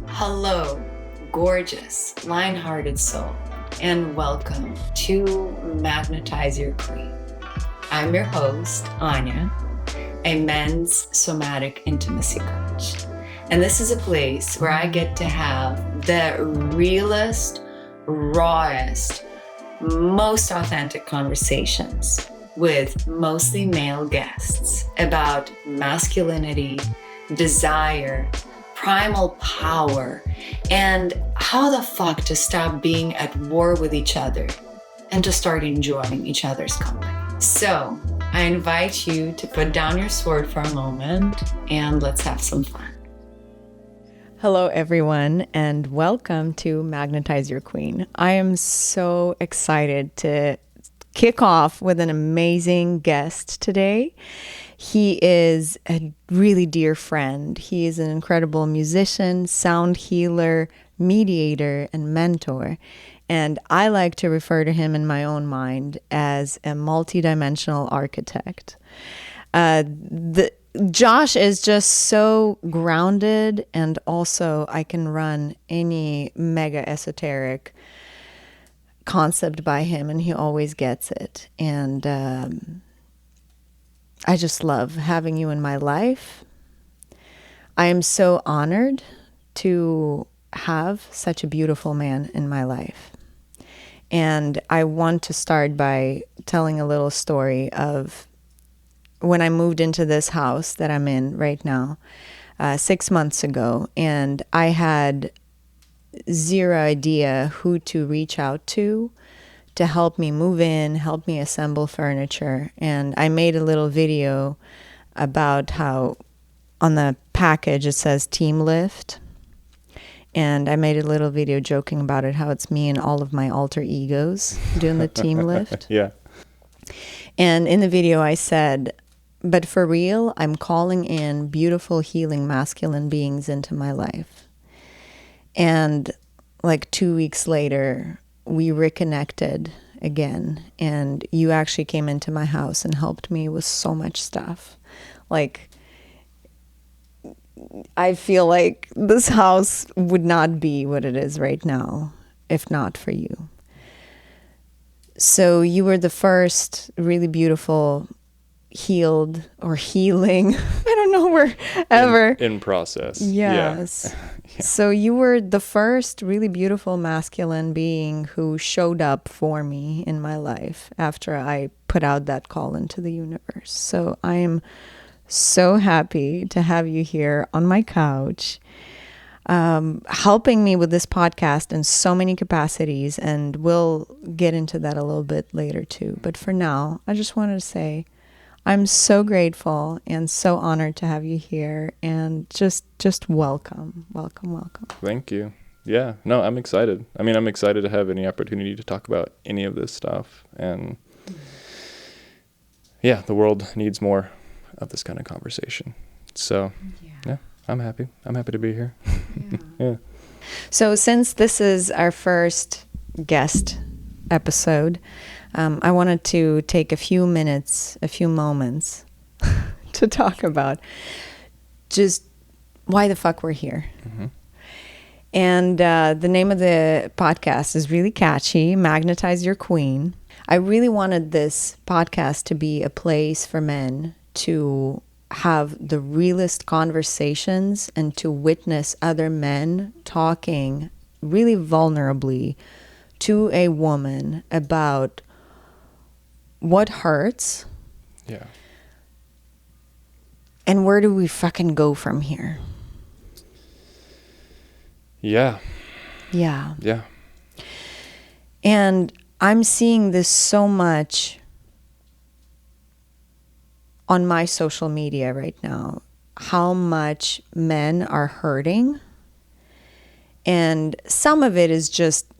Hello, gorgeous, lion-hearted soul, and welcome to Magnetize Your Queen. I'm your host, Anya, a men's somatic intimacy coach. And this is a place where I get to have the realest, rawest, most authentic conversations with mostly male guests about masculinity, desire, primal power, and how the fuck to stop being at war with each other and to start enjoying each other's company. So I invite you to put down your sword for a moment and let's have some fun. Hello, everyone, and welcome to Magnetize Your Queen. I am so excited to kick off with an amazing guest today. He is a really dear friend. He is an incredible musician, sound healer, mediator, and mentor. And I like to refer to him in my own mind as a multidimensional architect. Josh is just so grounded, and also I can run any mega esoteric concept by him, and he always gets it. And I just love having you in my life. I am so honored to have such a beautiful man in my life. And I want to start by telling a little story of when I moved into this house that I'm in right now, 6 months ago, and I had zero idea who to reach out to help me move in, help me assemble furniture. And I made a little video about how on the package it says Team Lift. And I made a little video joking about it, how it's me and all of my alter egos doing the team lift. Yeah. And in the video I said, but for real, I'm calling in beautiful, healing, masculine beings into my life. And like 2 weeks later, we reconnected again. And you actually came into my house and helped me with so much stuff. Like, I feel like this house would not be what it is right now if not for you. So you were the first really beautiful healed or healing, I don't know wherever. In process. Yes. Yeah. So you were the first really beautiful masculine being who showed up for me in my life after I put out that call into the universe. So I am so happy to have you here on my couch, helping me with this podcast in so many capacities, and we'll get into that a little bit later too. But for now, I just wanted to say I'm so grateful and so honored to have you here, and just welcome. Thank you. Yeah, no, I'm excited. I mean, I'm excited to have any opportunity to talk about any of this stuff. And yeah, the world needs more of this kind of conversation. So yeah, I'm happy. I'm happy to be here. Yeah. So since this is our first guest episode, I wanted to take a few moments to talk about just why the fuck we're here. Mm-hmm. And the name of the podcast is really catchy, Magnetize Your Queen. I really wanted this podcast to be a place for men to have the realest conversations and to witness other men talking really vulnerably to a woman about what hurts. Yeah. And where do we fucking go from here? Yeah. Yeah. Yeah. And I'm seeing this so much on my social media right now, how much men are hurting. And some of it is just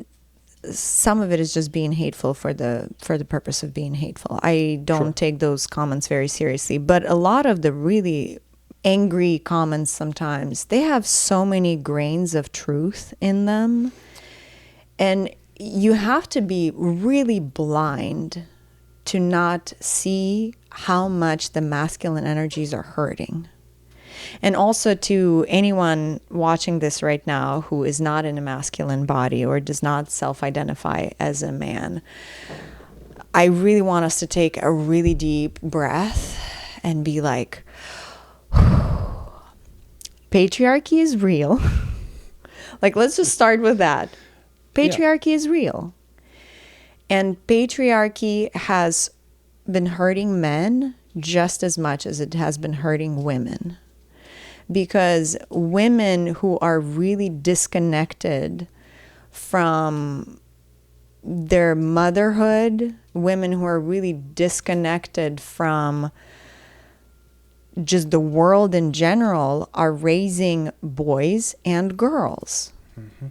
being hateful for the purpose of being hateful. I don't take those comments very seriously, but a lot of the really angry comments sometimes, they have so many grains of truth in them. And you have to be really blind to not see how much the masculine energies are hurting. And also to anyone watching this right now who is not in a masculine body or does not self-identify as a man, I really want us to take a really deep breath and be like, patriarchy is real. Like, let's just start with that. Patriarchy is real. And patriarchy has been hurting men just as much as it has been hurting women. Because women who are really disconnected from their motherhood, women who are really disconnected from just the world in general, are raising boys and girls. Mm-hmm.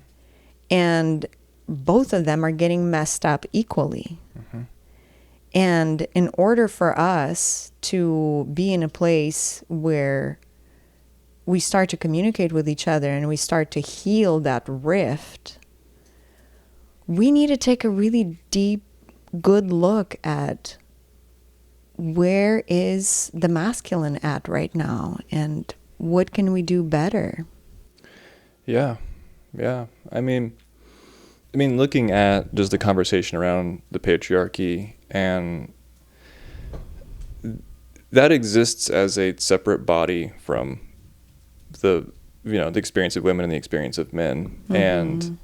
And both of them are getting messed up equally. Mm-hmm. And in order for us to be in a place where we start to communicate with each other and we start to heal that rift, we need to take a really deep, good look at where is the masculine at right now and what can we do better? Yeah. I mean, looking at just the conversation around the patriarchy, and that exists as a separate body from the experience of women and the experience of men. Mm-hmm. And,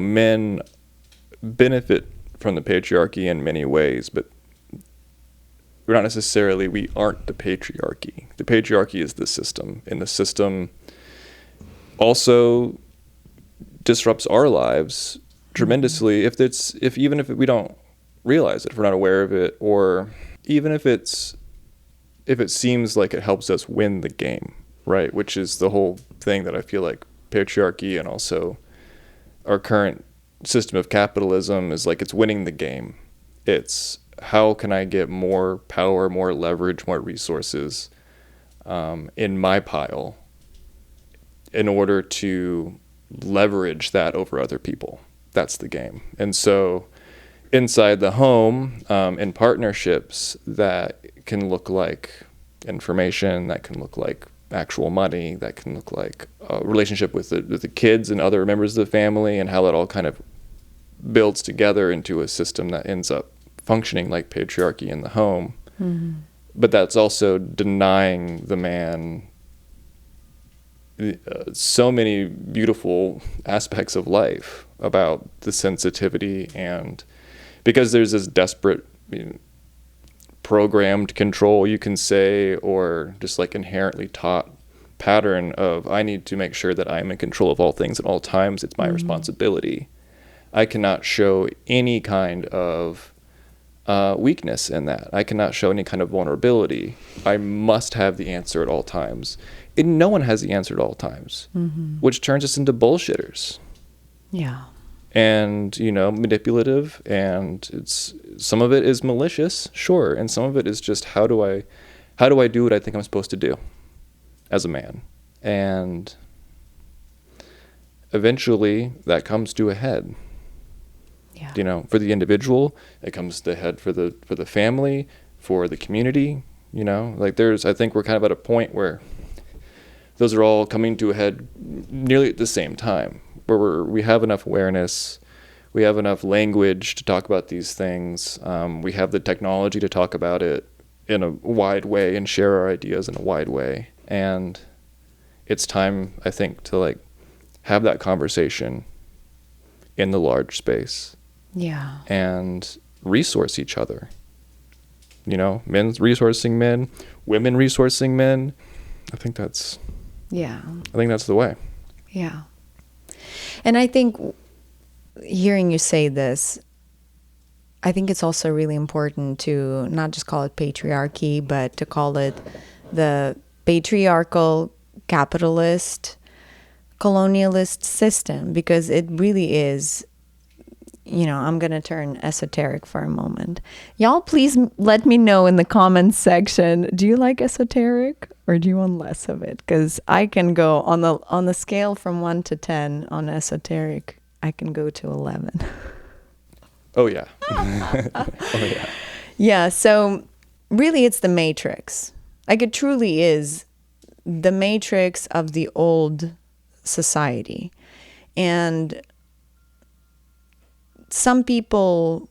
men benefit from the patriarchy in many ways, but we aren't the patriarchy. The patriarchy is the system, and the system also disrupts our lives tremendously even if we don't realize it, if we're not aware of it, or even if it seems like it helps us win the game, right? Which is the whole thing that I feel like patriarchy and also our current system of capitalism is like, it's winning the game. It's how can I get more power, more leverage, more resources in my pile in order to leverage that over other people. That's the game. And so inside the home, in partnerships, that can look like information, that can look like actual money, that can look like a relationship with the kids and other members of the family, and how that all kind of builds together into a system that ends up functioning like patriarchy in the home. Mm-hmm. But that's also denying the man so many beautiful aspects of life about the sensitivity, and because there's this desperate programmed control, you can say, or just like inherently taught pattern of, I need to make sure that I'm in control of all things at all times. It's my responsibility. I cannot show any kind of weakness in that. I cannot show any kind of vulnerability. I must have the answer at all times. And no one has the answer at all times, which turns us into bullshitters. Yeah. And, manipulative, and some of it is malicious, sure, and some of it is just how do I do what I think I'm supposed to do as a man? And eventually that comes to a head. Yeah. For the individual, it comes to a head for the family, for the community, I think we're kind of at a point where those are all coming to a head nearly at the same time, where we have enough awareness, we have enough language to talk about these things, we have the technology to talk about it in a wide way and share our ideas in a wide way, and it's time, I think, to have that conversation in the large space. Yeah. And resource each other. Men resourcing men, women resourcing men. I think that's the way. Yeah. And I think hearing you say this, I think it's also really important to not just call it patriarchy, but to call it the patriarchal-capitalist-colonialist system, because it really is. I'm going to turn esoteric for a moment. Y'all, please let me know in the comments section, do you like esoteric or do you want less of it? Because I can go on the scale from 1 to 10 on esoteric, I can go to 11. Oh, yeah. Oh, yeah. Yeah, so really it's the matrix. It truly is the matrix of the old society. And some people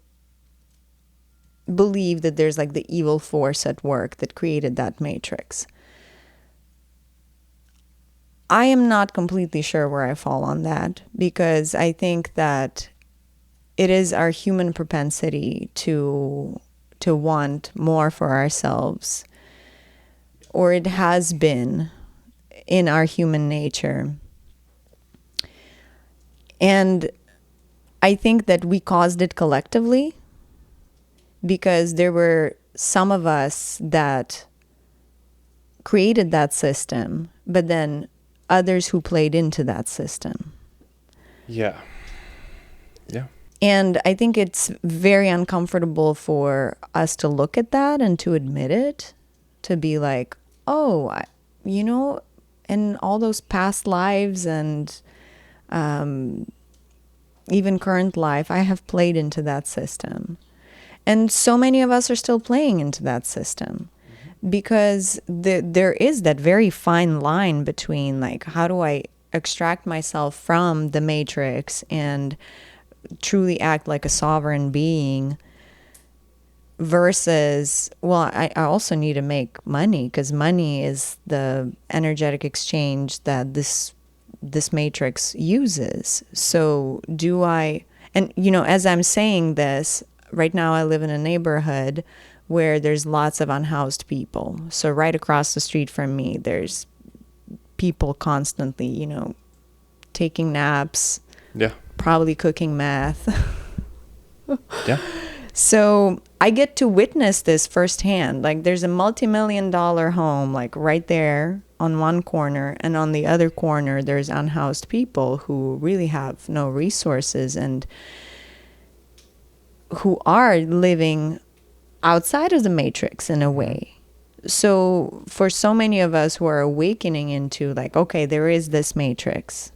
believe that there's like the evil force at work that created that matrix. I am not completely sure where I fall on that, because I think that it is our human propensity to want more for ourselves, or it has been in our human nature. And I think that we caused it collectively, because there were some of us that created that system, but then others who played into that system. Yeah. And I think it's very uncomfortable for us to look at that and to admit it, to be like, oh, in all those past lives and even current life, I have played into that system. And so many of us are still playing into that system, because there is that very fine line between, like, how do I extract myself from the matrix and truly act like a sovereign being, versus, well, I also need to make money, because money is the energetic exchange that this matrix uses. So do I, and as I'm saying this, right now I live in a neighborhood where there's lots of unhoused people. So right across the street from me, there's people constantly, taking naps. Yeah. Probably cooking meth. Yeah. So I get to witness this firsthand. Like, there's a multi-million-dollar home, like, right there on one corner, and on the other corner there's unhoused people who really have no resources and who are living outside of the matrix in a way. So for so many of us who are awakening into, like, okay, there is this matrix.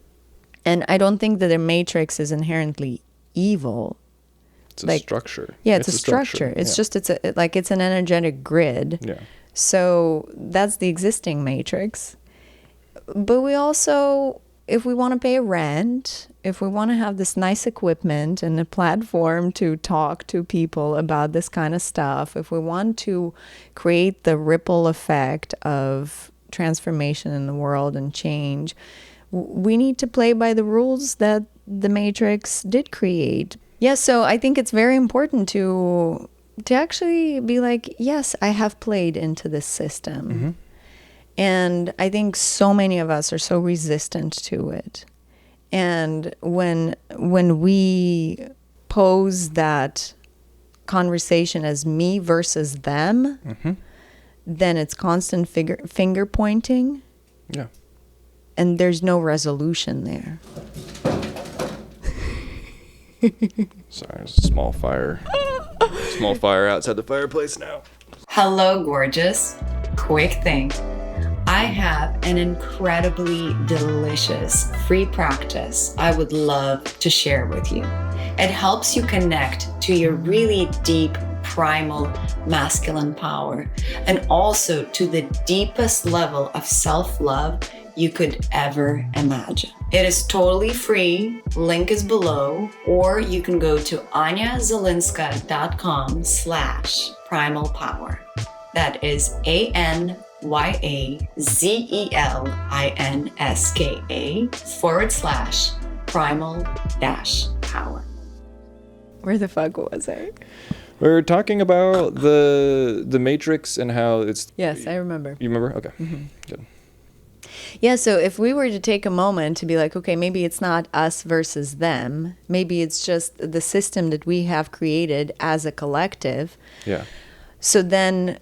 And I don't think that the matrix is inherently evil. It's a structure. Yeah, it's a structure. It's just, it's an energetic grid. Yeah. So that's the existing matrix. But we also, if we want to pay rent, if we want to have this nice equipment and a platform to talk to people about this kind of stuff, if we want to create the ripple effect of transformation in the world and change, we need to play by the rules that the matrix did create. Yeah, so I think it's very important to actually be like, yes, I have played into this system. Mm-hmm. And I think so many of us are so resistant to it. And when we pose that conversation as me versus them, mm-hmm. then it's constant finger pointing. Yeah. And there's no resolution there. Sorry, there's a small fire. Small fire outside the fireplace now. Hello, gorgeous. Quick thing. I have an incredibly delicious free practice I would love to share with you. It helps you connect to your really deep, primal masculine power, and also to the deepest level of self-love you could ever imagine. It is totally free. Link is below, or you can go to anyazelinska.com/primal power. That is ANYAZELINSKA/primal-power. Where the fuck was I? We're talking about the Matrix and how it's... Yes, I remember. You remember? Okay. Mm-hmm. Good. Yeah, so if we were to take a moment to be like, okay, maybe it's not us versus them. Maybe it's just the system that we have created as a collective. Yeah. So then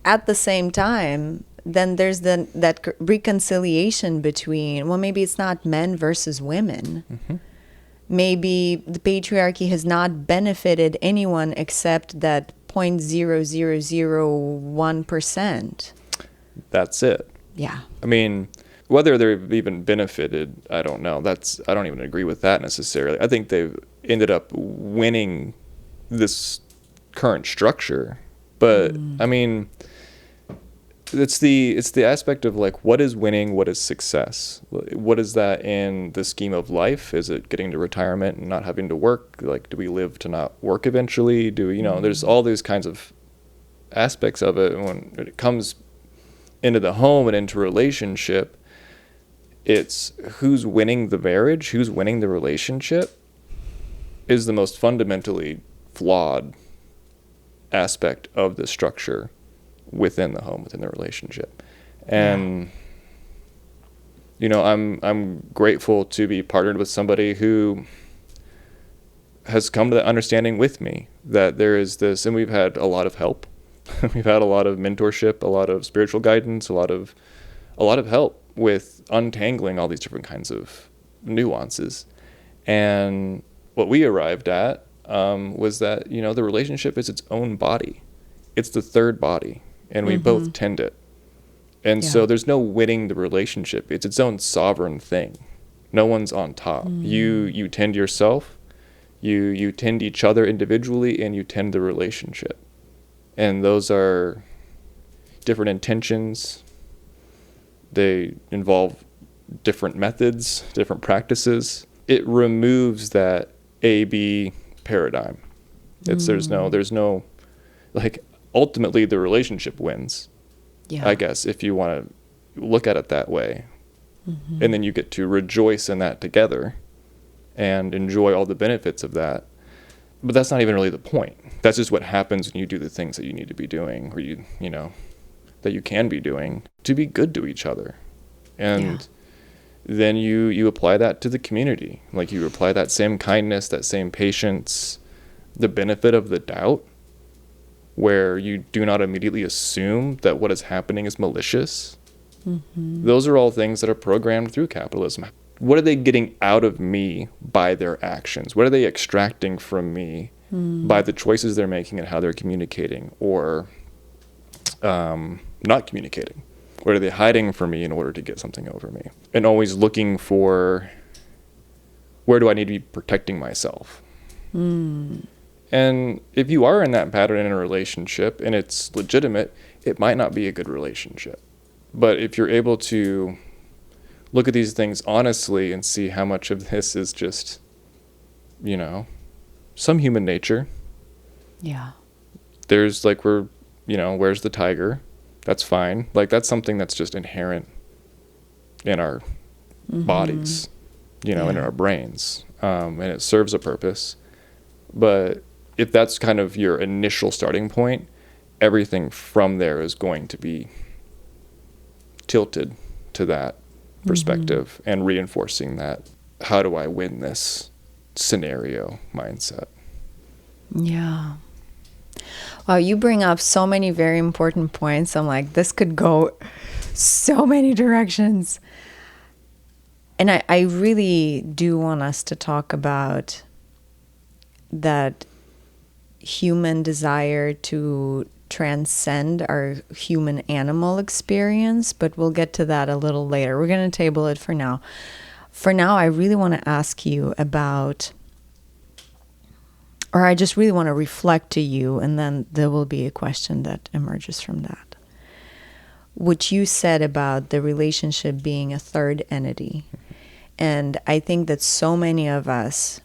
at the same time, then there's that reconciliation between, well, maybe it's not men versus women. Mm-hmm. Maybe the patriarchy has not benefited anyone except that 0.0001%. That's it. Yeah. I mean, whether they've even benefited, I don't know. I don't even agree with that necessarily. I think they've ended up winning this current structure. But, I mean, it's the aspect of like, what is winning, what is success, what is that in the scheme of life? Is it getting to retirement and not having to work? Like, do we live to not work eventually? Do we, you know, there's all these kinds of aspects of it. And when it comes into the home and into relationship, it's who's winning the marriage, who's winning the relationship is the most fundamentally flawed aspect of the structure within the home, within the relationship. And you know, I'm grateful to be partnered with somebody who has come to that understanding with me, that there is this, and we've had a lot of help. We've had a lot of mentorship, a lot of spiritual guidance, a lot of help with untangling all these different kinds of nuances. And what we arrived at was that, you know, the relationship is its own body. It's the third body, and we both tend it. And so there's no winning the relationship. It's its own sovereign thing. No one's on top. You tend yourself, you tend each other individually, and you tend the relationship. And those are different intentions. They involve different methods, different practices. It removes that A-B paradigm. There's no, like, ultimately the relationship wins. I guess, if you want to look at it that way. And then you get to rejoice in that together and enjoy all the benefits of that. But that's not even really the point. That's just what happens when you do the things that you need to be doing, or you know, that you can be doing to be good to each other. And then you apply that to the community. Like, you apply that same kindness, that same patience, the benefit of the doubt, where you do not immediately assume that what is happening is malicious. Those are all things that are programmed through capitalism. What are they getting out of me by their actions? What are they extracting from me by the choices they're making and how they're communicating or not communicating? What are they hiding from me in order to get something over me? And always looking for, where do I need to be protecting myself? And if you are in that pattern in a relationship and it's legitimate, it might not be a good relationship. But if you're able to look at these things honestly and see how much of this is just, you know, some human nature. There's like, where's the tiger? That's fine. Like, that's something that's just inherent in our bodies, you know, in our brains. And it serves a purpose. But if that's kind of your initial starting point, everything from there is going to be tilted to that perspective and reinforcing that, how do I win this scenario mindset. Wow, you bring up so many very important points. I'm like, this could go so many directions. And I really do want us to talk about that human desire to transcend our human animal experience, but we'll get to that a little later. We're going to table it for now. For now, I really want to ask you about, or I just really want to reflect to you, and then there will be a question that emerges from that. What you said about the relationship being a third entity. And I think that so many of us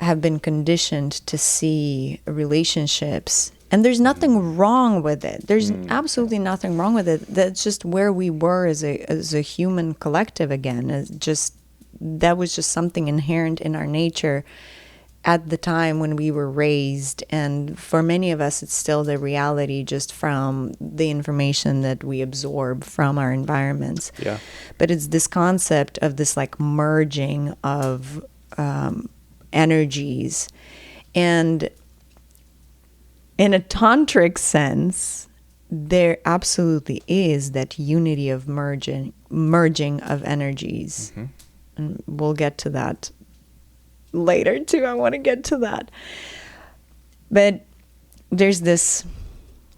have been conditioned to see relationships, and there's nothing wrong with it. There's absolutely nothing wrong with it. That's just where we were as a human collective again. That was just something inherent in our nature at the time when we were raised. And for many of us, it's still the reality just from the information that we absorb from our environments. But it's this concept of this like merging of energies. And in a tantric sense, there absolutely is that unity of merging of energies. And we'll get to that later too. I want to get to that. But there's this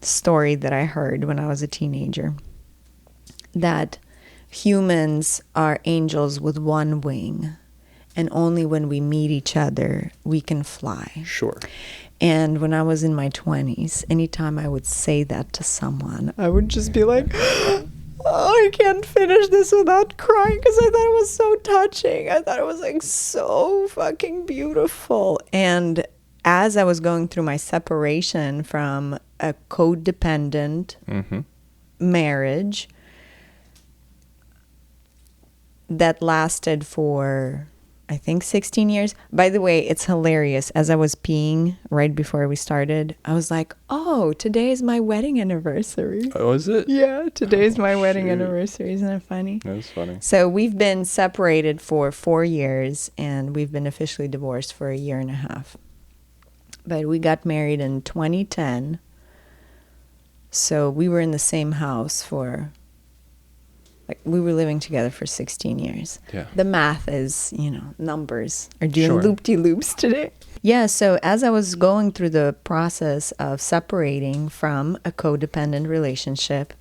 story that I heard when I was a teenager, that humans are angels with one wing, and only when we meet each other we can fly. Sure. And when I was in my 20s, anytime I would say that to someone, I would just be like, oh, I can't finish this without crying, because I thought it was so touching. I thought it was like so fucking beautiful. And as I was going through my separation from a codependent marriage that lasted for, I think, 16 years. By the way, it's hilarious. As I was peeing right before we started, I was like, oh, today is my wedding anniversary. Oh, is it? Yeah, today is my wedding anniversary. Isn't that funny? That's funny. So we've been separated for 4 years, and we've been officially divorced for a year and a half. But we got married in 2010. So we were in the same house for, like, we were living together for 16 years. Yeah. The math is, numbers are doing Sure. loop-de-loops today. Yeah, so as I was going through the process of separating from a codependent relationship,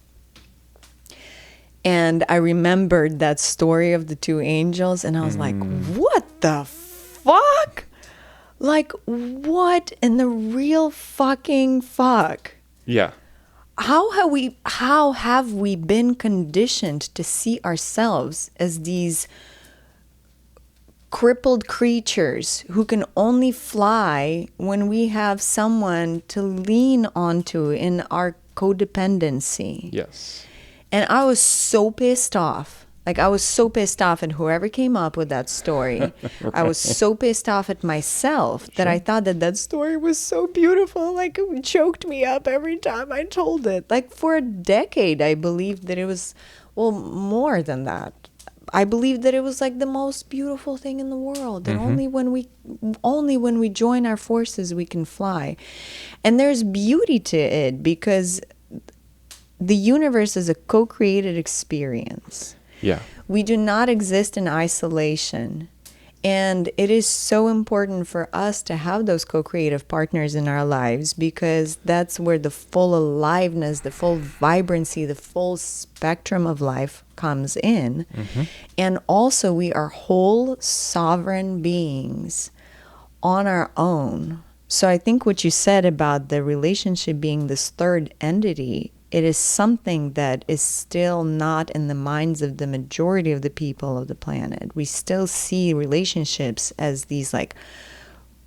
and I remembered that story of the two angels, and I was like, what the fuck? Like, what in the real fucking fuck? Yeah. How have we been conditioned to see ourselves as these crippled creatures who can only fly when we have someone to lean onto in our codependency? Yes. And I was so pissed off. Like, I was so pissed off at whoever came up with that story. Right. I was so pissed off at myself that I thought that story was so beautiful. Like, it choked me up every time I told it. Like, for a decade, I believed that it was, well, more than that. I believed that it was like the most beautiful thing in the world. And only when we join our forces, we can fly. And there's beauty to it, because the universe is a co-created experience. Yeah. We do not exist in isolation. And it is so important for us to have those co-creative partners in our lives, because that's where the full aliveness, the full vibrancy, the full spectrum of life comes in. And also, we are whole sovereign beings on our own. So I think what you said about the relationship being this third entity, it is something that is still not in the minds of the majority of the people of the planet. We still see relationships as these like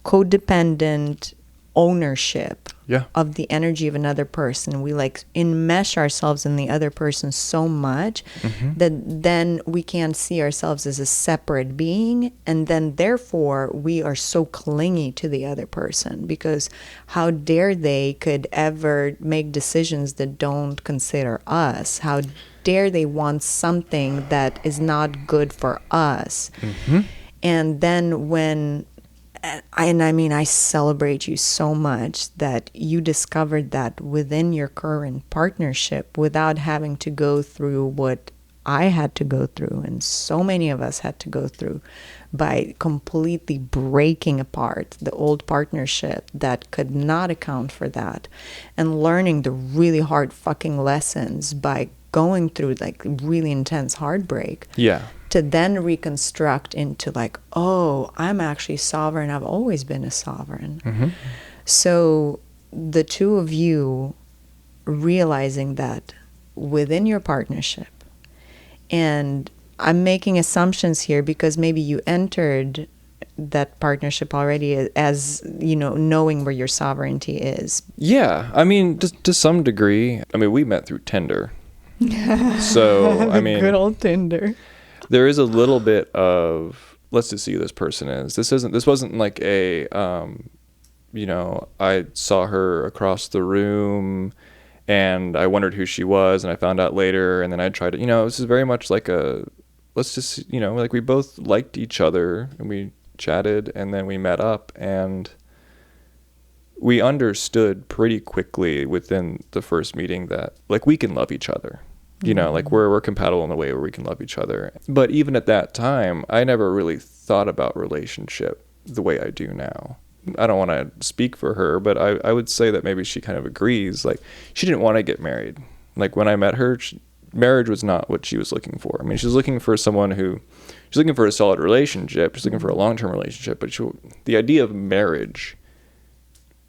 codependent ownership of the energy of another person. We like enmesh ourselves in the other person so much that then we can't see ourselves as a separate being, and then therefore we are so clingy to the other person, because how dare they could ever make decisions that don't consider us? How dare they want something that is not good for us? And then when I celebrate you so much that you discovered that within your current partnership without having to go through what I had to go through, and so many of us had to go through, by completely breaking apart the old partnership that could not account for that, and learning the really hard fucking lessons by going through like really intense heartbreak. To then reconstruct into like, oh, I'm actually sovereign. I've always been a sovereign. So the two of you realizing that within your partnership, and I'm making assumptions here because maybe you entered that partnership already as, knowing where your sovereignty is. Yeah. I mean, to some degree. I mean, we met through Tinder. So, I mean, good old Tinder. There is a little bit of, let's just see who this person is. This wasn't like a, I saw her across the room and I wondered who she was, and I found out later, and then I tried to, this is very much like let's just, like we both liked each other and we chatted, and then we met up, and we understood pretty quickly within the first meeting that like we can love each other. Like we're compatible in a way where we can love each other. But even at that time, I never really thought about relationship the way I do now. I don't want to speak for her, but I would say that maybe she kind of agrees. Like, she didn't want to get married. Like, when I met her, marriage was not what she was looking for. I mean, she was looking for someone she's looking for a solid relationship. She's looking for a long-term relationship. But the idea of marriage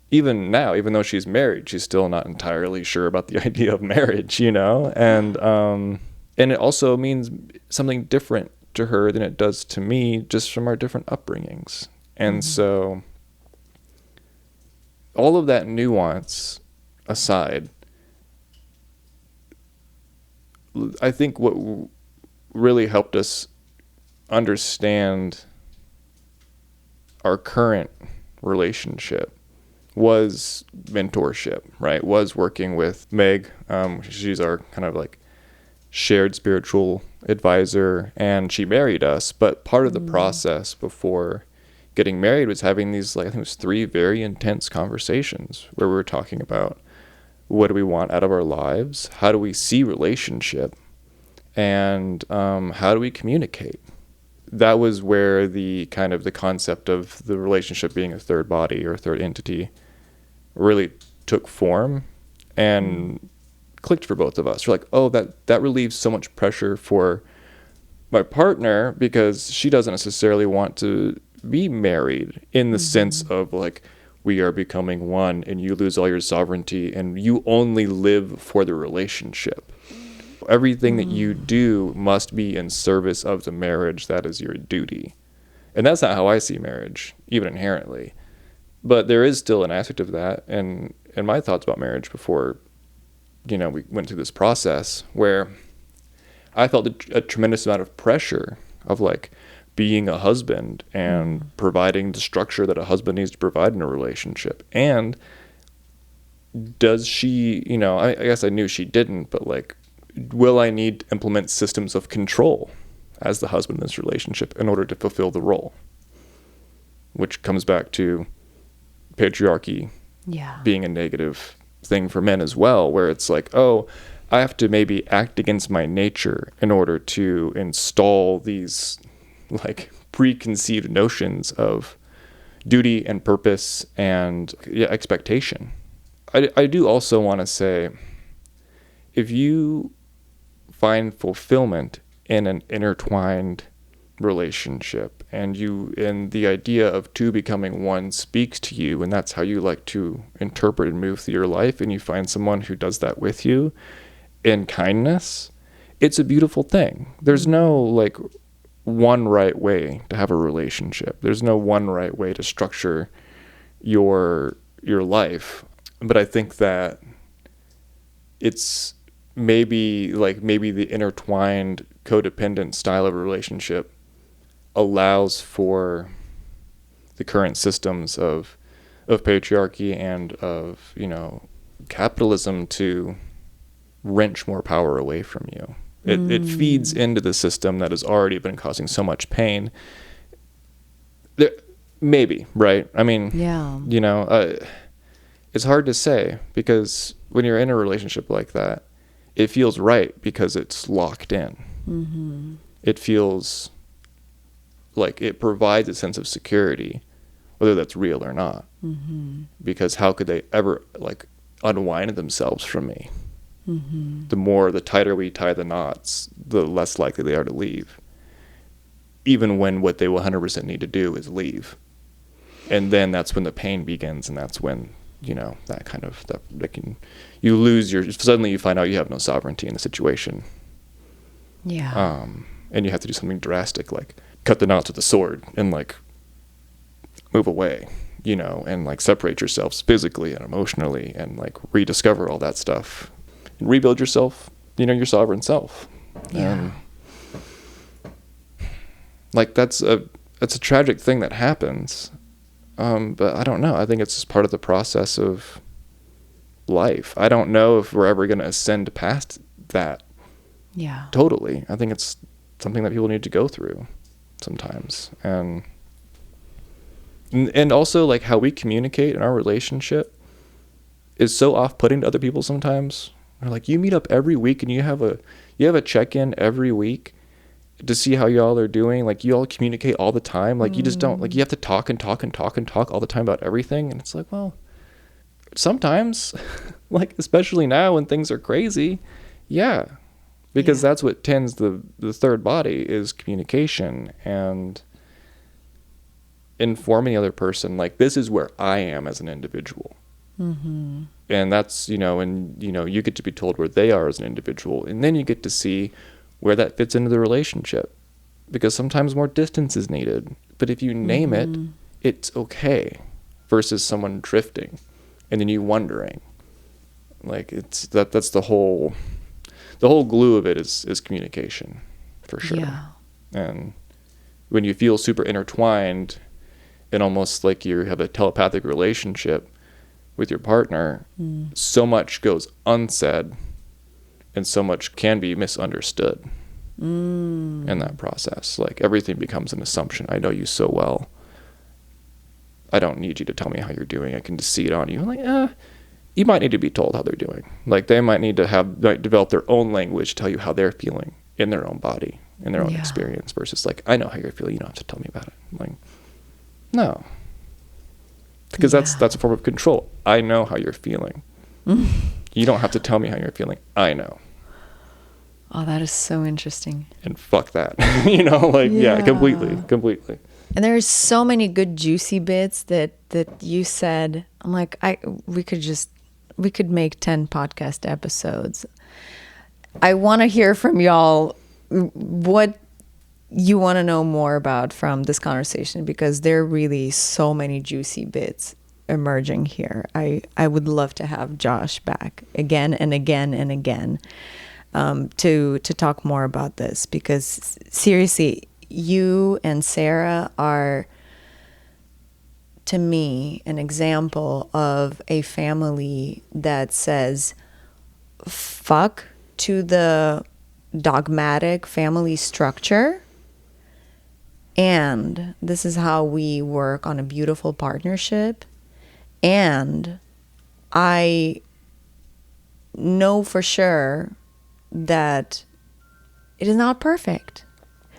even now, even though she's married, she's still not entirely sure about the idea of marriage, and it also means something different to her than it does to me, just from our different upbringings. And so all of that nuance aside, I think what really helped us understand our current relationship was mentorship, right? Was working with Meg. She's our kind of like shared spiritual advisor, and she married us. But part of the process before getting married was having these, like, I think it was 3 very intense conversations where we were talking about what do we want out of our lives, how do we see relationship, and how do we communicate. That was where the kind of the concept of the relationship being a third body or a third entity really took form and clicked for both of us. We're like, oh, that relieves so much pressure for my partner, because she doesn't necessarily want to be married in the sense of like, we are becoming one and you lose all your sovereignty and you only live for the relationship. Everything that you do must be in service of the marriage. That is your duty. And that's not how I see marriage, even inherently. But there is still an aspect of that. And my thoughts about marriage before, we went through this process where I felt a tremendous amount of pressure of like being a husband and providing the structure that a husband needs to provide in a relationship. And does she, I guess I knew she didn't, but like, will I need to implement systems of control as the husband in this relationship in order to fulfill the role? Which comes back to patriarchy being a negative thing for men as well, where it's like, oh, I have to maybe act against my nature in order to install these like preconceived notions of duty and purpose and expectation. I do also want to say, if you find fulfillment in an intertwined relationship and the idea of two becoming one speaks to you, and that's how you like to interpret and move through your life, and you find someone who does that with you in kindness, it's a beautiful thing. There's no like one right way to have a relationship. There's no one right way to structure your life. But I think that it's maybe the intertwined codependent style of a relationship allows for the current systems of patriarchy and of capitalism to wrench more power away from you. It feeds into the system that has already been causing so much pain. Maybe, right? I mean, it's hard to say, because when you're in a relationship like that, it feels right because it's locked in. It feels like it provides a sense of security, whether that's real or not. Because how could they ever like unwind themselves from me? The tighter we tie the knots, the less likely they are to leave. Even when what they 100% need to do is leave. And then that's when the pain begins, and that's when, that kind of stuff, suddenly you find out you have no sovereignty in the situation. And you have to do something drastic, like cut the knots with a sword and like move away, and like separate yourselves physically and emotionally and like rediscover all that stuff and rebuild yourself, your sovereign self. And like that's a tragic thing that happens. But I don't know. I think it's just part of the process of life. I don't know if we're ever going to ascend past that. Totally. I think it's something that people need to go through sometimes. And also like how we communicate in our relationship is so off-putting to other people sometimes. They're like, you meet up every week and you have a check-in every week to see how y'all are doing. Like, you all communicate all the time. Like, you just don't, like, you have to talk and talk and talk and talk all the time about everything. And it's like, well, sometimes, like, especially now when things are crazy. Because that's what tends the third body is communication. And informing the other person, like, this is where I am as an individual. And that's, and, you get to be told where they are as an individual. And then you get to see where that fits into the relationship. Because sometimes more distance is needed. But if you name it, it's okay. Versus someone drifting. And then you wondering. Like, that's the whole glue of it is communication. For sure. Yeah. And when you feel super intertwined and almost like you have a telepathic relationship with your partner, so much goes unsaid and so much can be misunderstood in that process. Like, everything becomes an assumption. I know you so well. I don't need you to tell me how you're doing. I can just see it on you. I'm like, you might need to be told how they're doing. Like, they might need to develop their own language to tell you how they're feeling in their own body, in their own experience, versus like, I know how you're feeling. You don't have to tell me about it. I'm like, no. Because that's a form of control. I know how you're feeling. You don't have to tell me how you're feeling. I know. Oh, that is so interesting. And fuck that. Completely. And there's so many good juicy bits that you said. I'm like, we could make 10 podcast episodes. I want to hear from y'all what you want to know more about from this conversation, because there are really so many juicy bits emerging here. I would love to have Josh back again and again and again to talk more about this, because seriously, you and Sara are, to me, an example of a family that says fuck to the dogmatic family structure, and this is how we work on a beautiful partnership. And I know for sure that it is not perfect,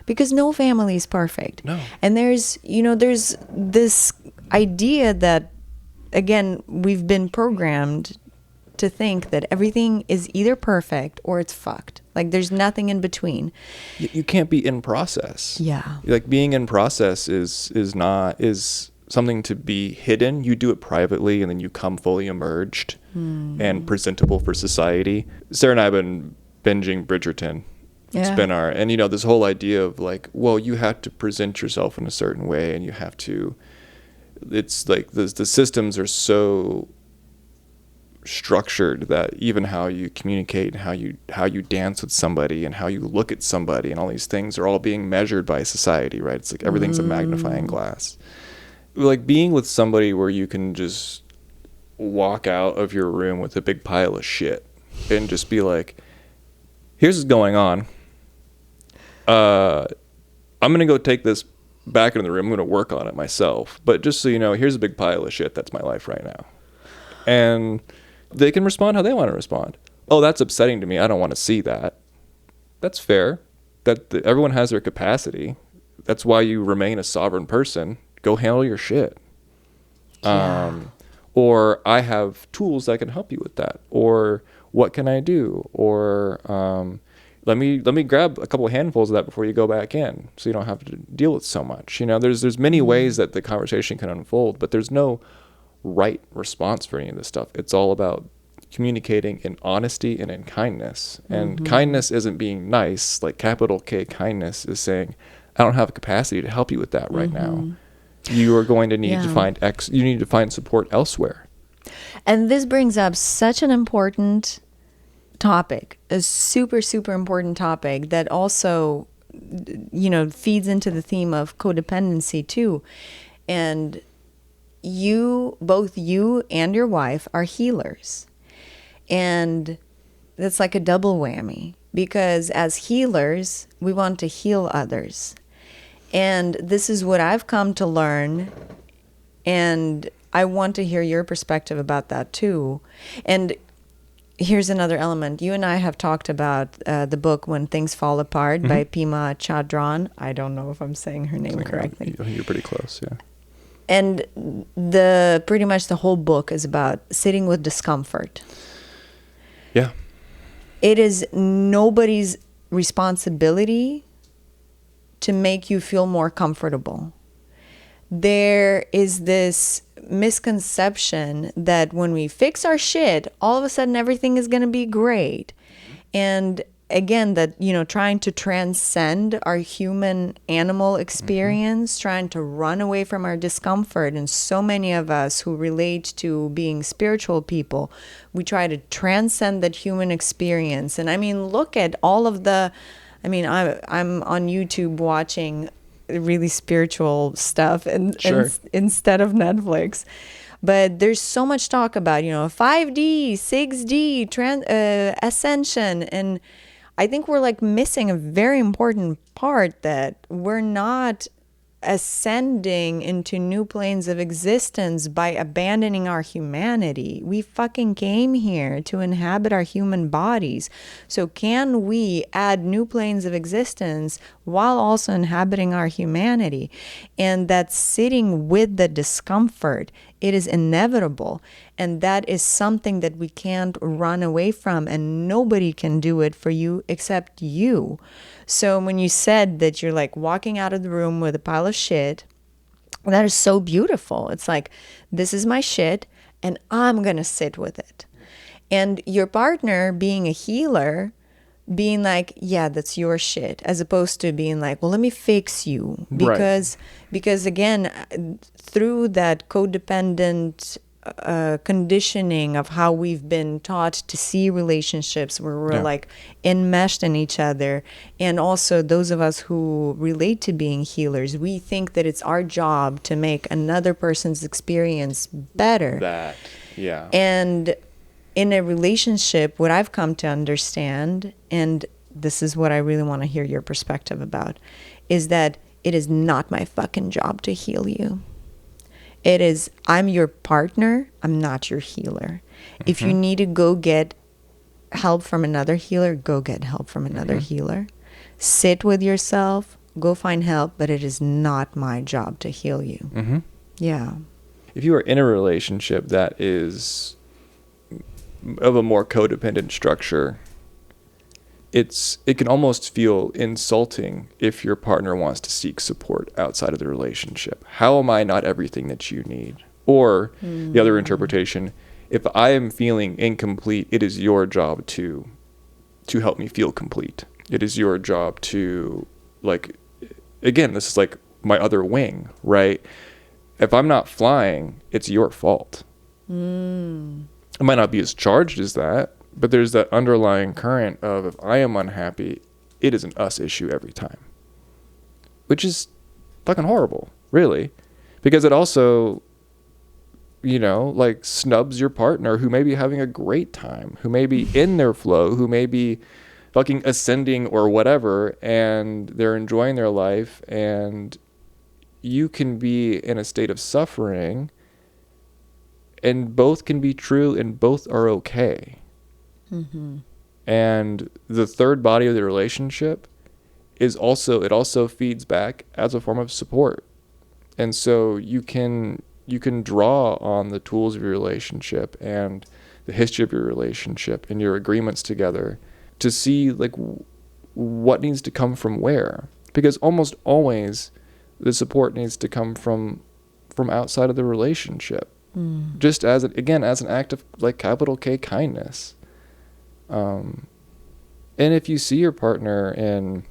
because no family is perfect. No. And there's this idea that, again, we've been programmed to think that everything is either perfect or it's fucked. Like, there's nothing in between. You can't be in process. Yeah. Like, being in process is something to be hidden. You do it privately, and then you come fully emerged and presentable for society. Sara and I have been binging Bridgerton. It's been and this whole idea of like, well, you have to present yourself in a certain way, and you have to, it's like the systems are so structured that even how you communicate and how you dance with somebody and how you look at somebody and all these things are all being measured by society, right? It's like everything's a magnifying glass. Like, being with somebody where you can just walk out of your room with a big pile of shit and just be like, here's what's going on. I'm going to go take this back into the room. I'm going to work on it myself. But just so you know, here's a big pile of shit. That's my life right now. And they can respond how they want to respond. Oh, that's upsetting to me. I don't want to see that. That's fair. Everyone has their capacity. That's why you remain a sovereign person. Go handle your shit. Yeah. Or I have tools that can help you with that. Or what can I do? Or let me grab a couple of handfuls of that before you go back in, so you don't have to deal with so much. There's many ways that the conversation can unfold, but there's no right response for any of this stuff. It's all about communicating in honesty and in kindness. And kindness isn't being nice. Like, capital K kindness is saying, I don't have a capacity to help you with that right now. You are going to need to find you need to find support elsewhere. And this brings up such an important topic, a super, super important topic that also, feeds into the theme of codependency too. And both you and your wife are healers. And that's like a double whammy, because as healers, we want to heal others. And this is what I've come to learn, and I want to hear your perspective about that too. And here's another element. You and I have talked about the book When Things Fall Apart by Pema Chadron. I don't know if I'm saying her name correctly. You're pretty close, yeah. And pretty much the whole book is about sitting with discomfort. Yeah. It is nobody's responsibility to make you feel more comfortable. there is this misconception that when we fix our shit, all of a sudden everything is going to be great. And again, that, trying to transcend our human animal experience, trying to run away from our discomfort. And so many of us who relate to being spiritual people, we try to transcend that human experience. And I mean, look at all of I'm on YouTube watching really spiritual stuff and instead of Netflix. But there's so much talk about, 5D, 6D, ascension. And I think we're like missing a very important part, that we're not ascending into new planes of existence by abandoning our humanity. We fucking came here to inhabit our human bodies. So can we add new planes of existence while also inhabiting our humanity? And that's sitting with the discomfort. It is inevitable. And that is something that we can't run away from, and nobody can do it for you except you. So when you said that you're like walking out of the room with a pile of shit, that is so beautiful. It's like, this is my shit and I'm going to sit with it. And your partner being a healer, being like, yeah, that's your shit, as opposed to being like, well, let me fix you. Because again, through that codependent conditioning of how we've been taught to see relationships, where we're like enmeshed in each other, and also those of us who relate to being healers, we think that it's our job to make another person's experience better. And in a relationship, what I've come to understand, and this is what I really want to hear your perspective about, is that it is not my fucking job to heal you. It is, I'm your partner, I'm not your healer. If you need to go get help from another healer, go get help from another healer. Sit with yourself, go find help, but it is not my job to heal you. Yeah. If you are in a relationship that is of a more codependent structure, it can almost feel insulting if your partner wants to seek support outside of the relationship. How am I not everything that you need? Or the other interpretation, if I am feeling incomplete, it is your job to help me feel complete. It is your job to, like, again, this is like my other wing, right? If I'm not flying, it's your fault. It might not be as charged as that, but there's that underlying current of, if I am unhappy, it is an us issue every time. Which is fucking horrible, really. Because it also, like snubs your partner who may be having a great time, who may be in their flow, who may be fucking ascending or whatever, and they're enjoying their life, and you can be in a state of suffering, and both can be true and both are okay. And the third body of the relationship is also feeds back as a form of support. And so you can draw on the tools of your relationship and the history of your relationship and your agreements together to see like what needs to come from where, because almost always the support needs to come from outside of the relationship, just as an act of like capital K kindness. And if you see your partner in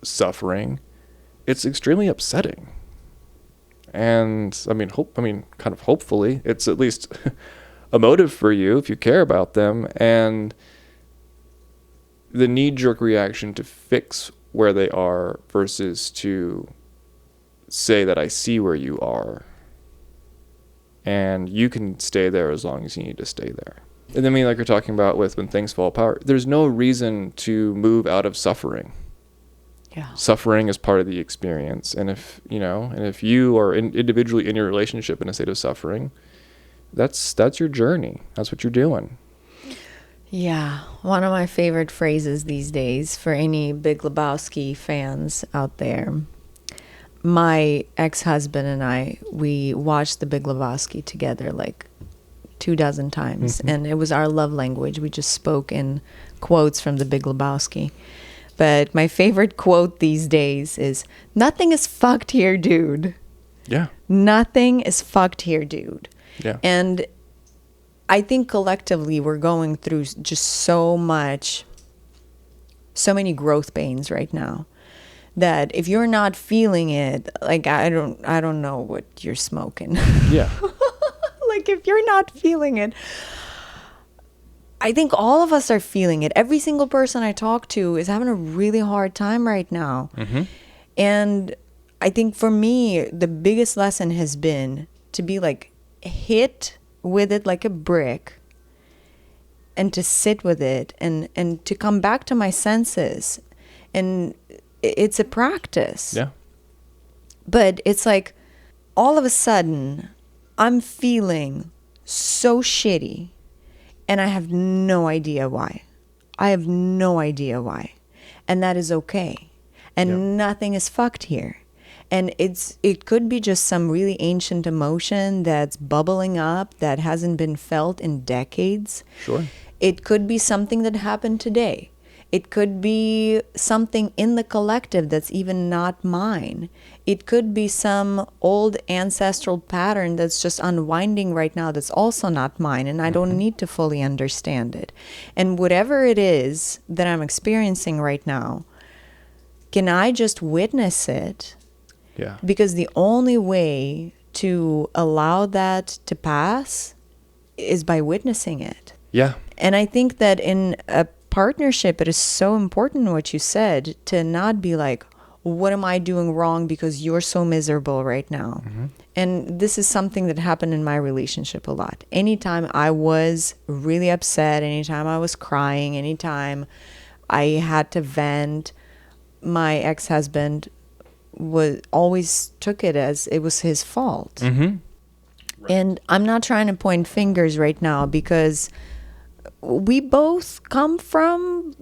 suffering, it's extremely upsetting. And hopefully it's at least a motive for you if you care about them. And the knee-jerk reaction to fix where they are versus to say that I see where you are, and you can stay there as long as you need to stay there. And then, like we're talking about with when things fall apart, there's no reason to move out of suffering. Yeah. Suffering is part of the experience. And if you are individually in your relationship in a state of suffering, that's your journey. That's what you're doing. Yeah. One of my favorite phrases these days for any Big Lebowski fans out there. My ex-husband and I, we watched The Big Lebowski together like 24 times, and it was our love language. We just spoke in quotes from The Big Lebowski. but my favorite quote these days is, "Nothing is fucked here, dude." Yeah. Nothing is fucked here, dude. Yeah. And I think collectively we're going through just so many growth pains right now, that if you're not feeling it, like I don't know what you're smoking. Yeah. Like if you're not feeling it, I think all of us are feeling it. Every single person I talk to is having a really hard time right now. Mm-hmm. And I think for me, the biggest lesson has been to be like hit with it like a brick, and to sit with it, and to come back to my senses. And it's a practice. Yeah. But it's like all of a sudden I'm feeling so shitty, and I have no idea why. I have no idea why. And that is okay. And nothing is fucked here. And it could be just some really ancient emotion that's bubbling up that hasn't been felt in decades. Sure. It could be something that happened today. It could be something in the collective that's even not mine. It could be some old ancestral pattern that's just unwinding right now that's also not mine, and I don't need to fully understand it. And whatever it is that I'm experiencing right now, can I just witness it? Yeah. Because the only way to allow that to pass is by witnessing it. Yeah. And I think that in a partnership, it is so important what you said, to not be like, what am I doing wrong because you're so miserable right now? Mm-hmm. And this is something that happened in my relationship a lot. Anytime I was really upset, anytime I was crying, anytime I had to vent, my ex-husband always took it as it was his fault. Mm-hmm. Right. And I'm not trying to point fingers right now, because we both come from,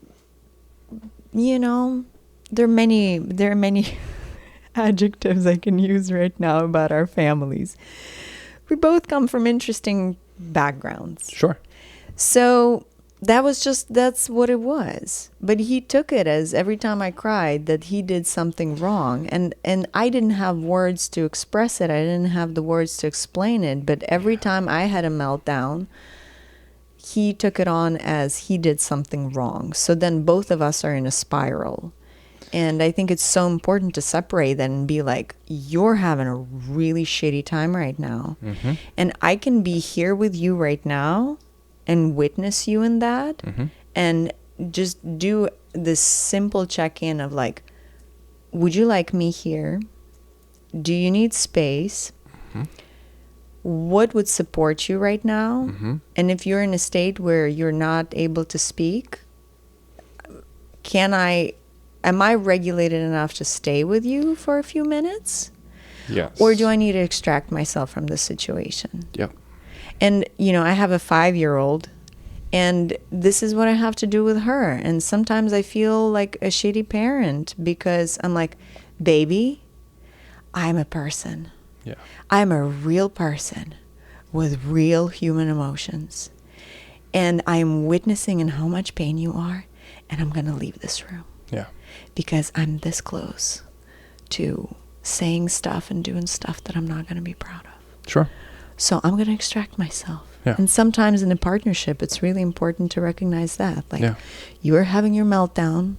there are many adjectives I can use right now about our families. We both come from interesting backgrounds. Sure. So that's what it was. But he took it as every time I cried that he did something wrong. And I didn't have words to express it. I didn't have the words to explain it. But every time I had a meltdown, he took it on as he did something wrong. So then both of us are in a spiral. And I think it's so important to separate that and be like, you're having a really shitty time right now. Mm-hmm. And I can be here with you right now and witness you in that, and just do this simple check-in of like, would you like me here? Do you need space? What would support you right now? And if you're in a state where you're not able to speak, am I regulated enough to stay with you for a few minutes? Yes. Or do I need to extract myself from the situation? Yep. And, I have a 5-year-old, and this is what I have to do with her. And sometimes I feel like a shitty parent, because I'm like, baby, I'm a person. Yeah. I'm a real person with real human emotions. And I'm witnessing in how much pain you are, and I'm going to leave this room. Yeah. Because I'm this close to saying stuff and doing stuff that I'm not going to be proud of. Sure. So I'm going to extract myself. Yeah. And sometimes in a partnership, it's really important to recognize that. Like, you are having your meltdown,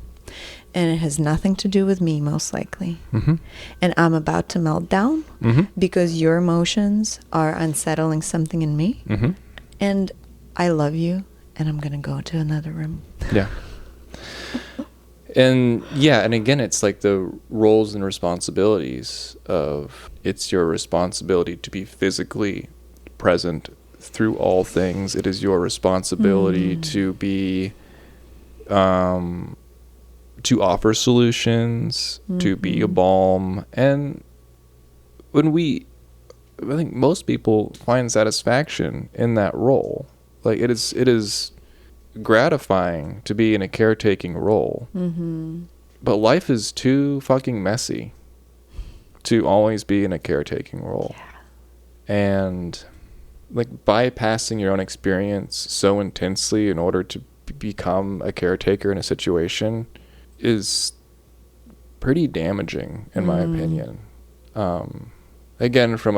and it has nothing to do with me, most likely. And I'm about to melt down because your emotions are unsettling something in me. And I love you, and I'm going to go to another room. Yeah. And again, it's like the roles and responsibilities of, it's your responsibility to be physically present through all things. It is your responsibility to be, to offer solutions, to be a balm. And I think most people find satisfaction in that role. Like it is gratifying to be in a caretaking role, but life is too fucking messy to always be in a caretaking role. And like bypassing your own experience so intensely in order to become a caretaker in a situation is pretty damaging in my opinion. Again, from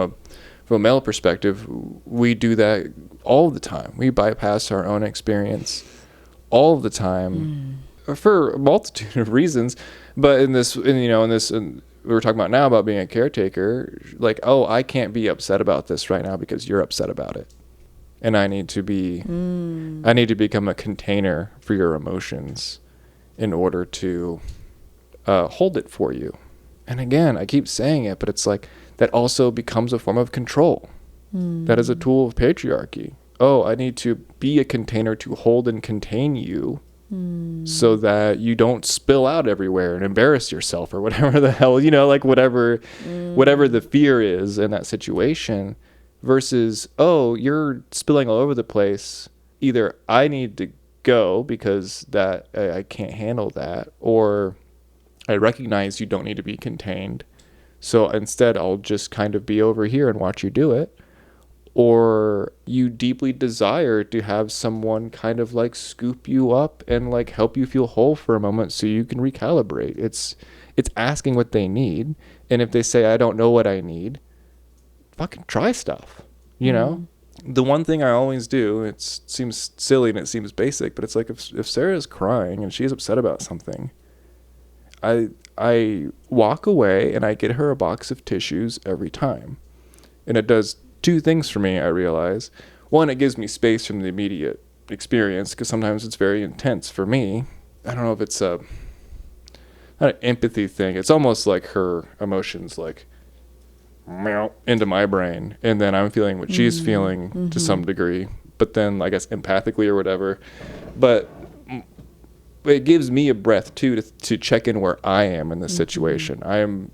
a male perspective, we do that all the time. We bypass our own experience all the time for a multitude of reasons. But in this, we were talking about now about being a caretaker, like, oh, I can't be upset about this right now because you're upset about it. And I need to become a container for your emotions in order to hold it for you. And again, I keep saying it, but it's like, that also becomes a form of control. That is a tool of patriarchy. Oh, I need to be a container to hold and contain you so that you don't spill out everywhere and embarrass yourself or whatever the hell, like whatever the fear is in that situation, versus, oh, you're spilling all over the place. Either I need to go because that I can't handle that, or I recognize you don't need to be contained. So instead, I'll just kind of be over here and watch you do it. Or you deeply desire to have someone kind of like scoop you up and like help you feel whole for a moment so you can recalibrate. It's asking what they need. And if they say, I don't know what I need, fucking try stuff, The one thing I always do, it seems silly and it seems basic, but it's like if Sarah's crying and she's upset about something, I walk away and I get her a box of tissues every time. And it does two things for me, I realize. One, it gives me space from the immediate experience, because sometimes it's very intense for me. I don't know if it's not an empathy thing. It's almost like her emotions like meow into my brain, and then I'm feeling what she's feeling to some degree, but then I guess empathically or whatever. But it gives me a breath too to check in where I am in this situation. I am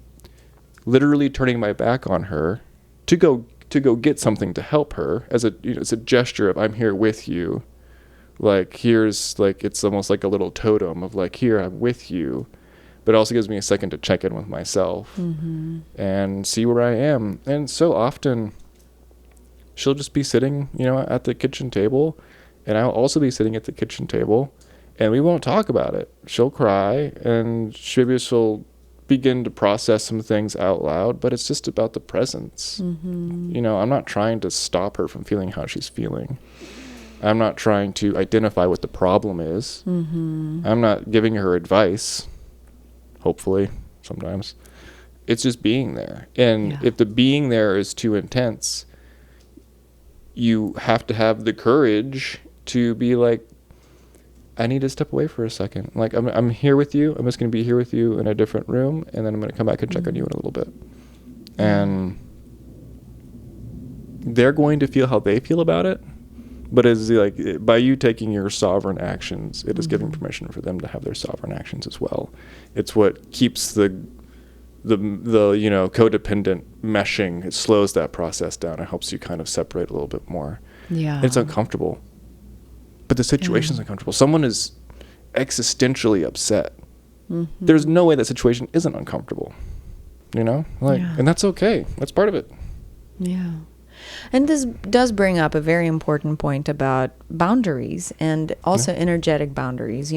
literally turning my back on her to go get something to help her as it's a gesture of I'm here with you. Like here's like, it's almost like a little totem of like, here, I'm with you. But it also gives me a second to check in with myself and see where I am. And so often she'll just be sitting, at the kitchen table, and I'll also be sitting at the kitchen table. And we won't talk about it. She'll cry, and she'll begin to process some things out loud, but it's just about the presence. I'm not trying to stop her from feeling how she's feeling. I'm not trying to identify what the problem is. I'm not giving her advice, hopefully, sometimes. It's just being there. And if the being there is too intense, you have to have the courage to be like, I need to step away for a second. Like, I'm here with you. I'm just going to be here with you in a different room, and then I'm going to come back and check on you in a little bit. And they're going to feel how they feel about it, but it's like, by you taking your sovereign actions, it is giving permission for them to have their sovereign actions as well. It's what keeps the codependent meshing. It slows that process down. It helps you kind of separate a little bit more. Yeah. It's uncomfortable. But the situation's uncomfortable. Someone is existentially upset. There's no way that situation isn't uncomfortable. And that's okay. That's part of it. Yeah. And this does bring up a very important point about boundaries, and also energetic boundaries.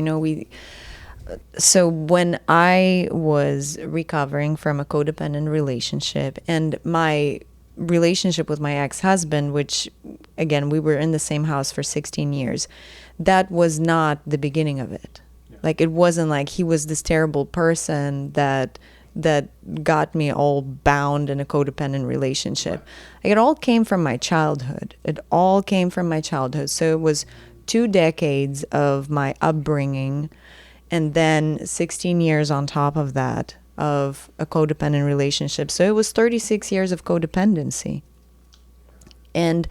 So when I was recovering from a codependent relationship, and my relationship with my ex-husband, which again, we were in the same house for 16 years, that was not the beginning of it. Like, it wasn't like he was this terrible person that got me all bound in a codependent relationship. Like, it all came from my childhood. So it was 2 decades of my upbringing, and then 16 years on top of that of a codependent relationship. So it was 36 years of codependency. And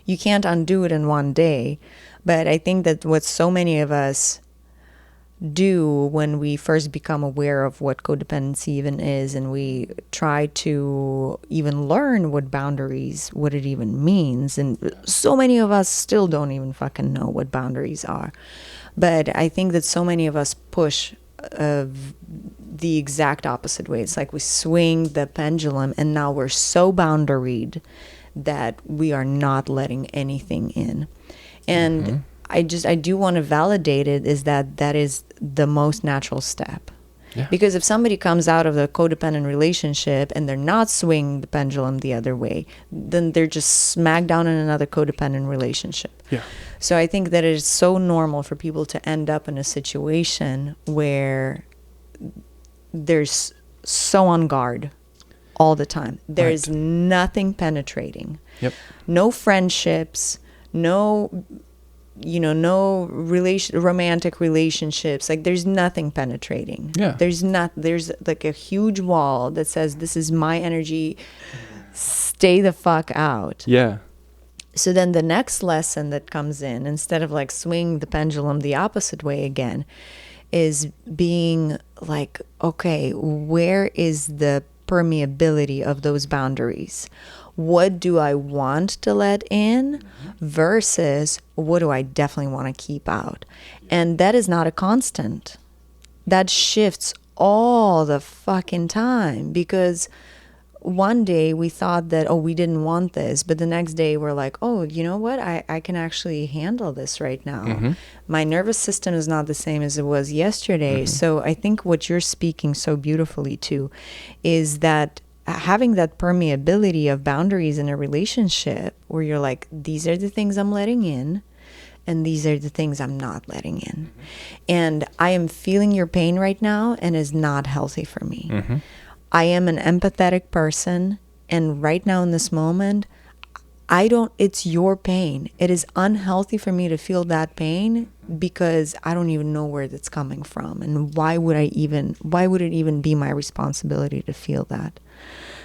you can't undo it in one day. But I think that what so many of us do when we first become aware of what codependency even is, and we try to even learn what it even means. And so many of us still don't even fucking know what boundaries are. But I think that so many of us push the exact opposite way. It's like we swing the pendulum, and now we're so boundaried that we are not letting anything in. And I do want to validate it, is that is the most natural step. Yeah. Because if somebody comes out of the codependent relationship and they're not swinging the pendulum the other way, then they're just smack down in another codependent relationship. Yeah. So I think that it is so normal for people to end up in a situation where they're so on guard all the time. There's nothing penetrating. Yep. No friendships, no romantic relationships. Like, there's nothing penetrating. Yeah. There's like a huge wall that says, this is my energy, stay the fuck out. Yeah. So then the next lesson that comes in, instead of like swinging the pendulum the opposite way again, is being like, okay, where is the permeability of those boundaries? What do I want to let in versus what do I definitely want to keep out? And that is not a constant. That shifts all the fucking time, because one day we thought that, oh, we didn't want this, but the next day we're like, oh, you know what? I can actually handle this right now. My nervous system is not the same as it was yesterday. So I think what you're speaking so beautifully to is that having that permeability of boundaries in a relationship, where you're like, these are the things I'm letting in, and these are the things I'm not letting in. And I am feeling your pain right now, and is not healthy for me. I am an empathetic person, and right now in this moment, it's your pain. It is unhealthy for me to feel that pain, because I don't even know where that's coming from. And why would it even be my responsibility to feel that?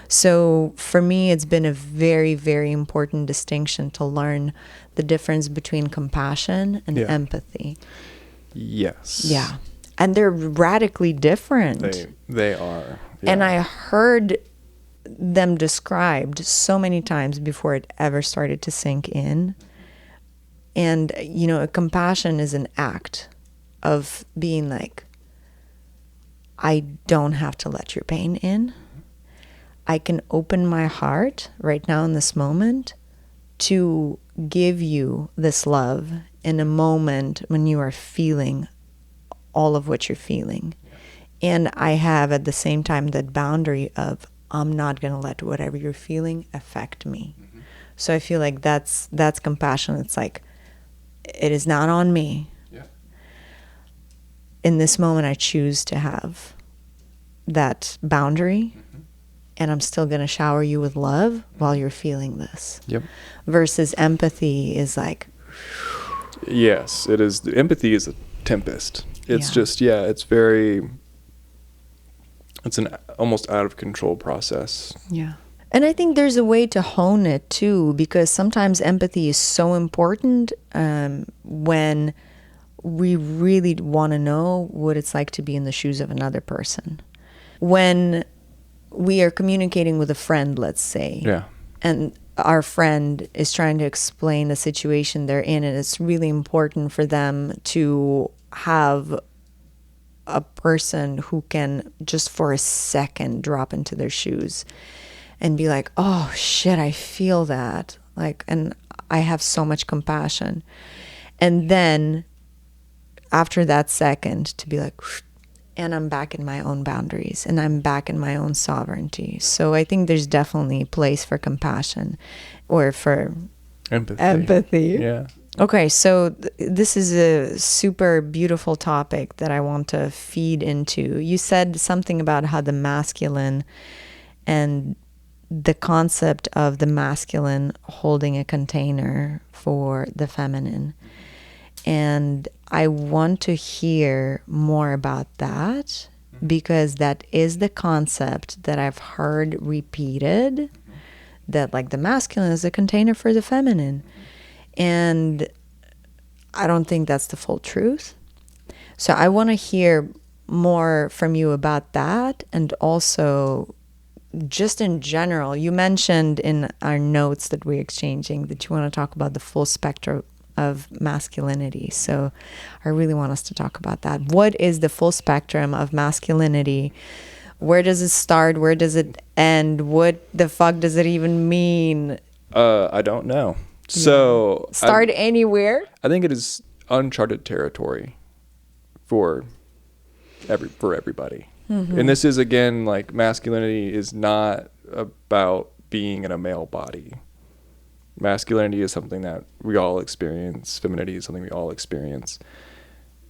So for me, it's been a very, very important distinction to learn the difference between compassion and empathy. Yes. Yeah. And they're radically different. They are. Yeah. And I heard them described so many times before it ever started to sink in. And, compassion is an act of being like, I don't have to let your pain in. I can open my heart right now in this moment to give you this love in a moment when you are feeling all of what you're feeling. And I have at the same time that boundary of, I'm not going to let whatever you're feeling affect me. So I feel like that's compassion. It's like, it is not on me. Yeah. In this moment, I choose to have that boundary, and I'm still going to shower you with love while you're feeling this. Yep. Versus empathy is like... Yes, it is. Empathy is a tempest. It's just, it's an almost out of control process. Yeah. And I think there's a way to hone it too, because sometimes empathy is so important when we really want to know what it's like to be in the shoes of another person. When we are communicating with a friend, let's say, and our friend is trying to explain the situation they're in, and it's really important for them to have a person who can just for a second drop into their shoes and be like, oh shit, I feel that. Like, and I have so much compassion. And then after that second to be like, and I'm back in my own boundaries, and I'm back in my own sovereignty. So I think there's definitely a place for compassion or for empathy. Yeah. Okay, so this is a super beautiful topic that I want to feed into. You said something about how the masculine and the concept of the masculine holding a container for the feminine. And I want to hear more about that, because that is the concept that I've heard repeated, that like the masculine is a container for the feminine. And I don't think that's the full truth. So I want to hear more from you about that, and also just in general. You mentioned in our notes that we're exchanging that you want to talk about the full spectrum of masculinity. So I really want us to talk about that. What is the full spectrum of masculinity? Where does it start? Where does it end? What the fuck does it even mean? I don't know. So start anywhere. I think it is uncharted territory for everybody. And this is, again, like, masculinity is not about being in a male body. Masculinity is something that we all experience. Femininity is something we all experience.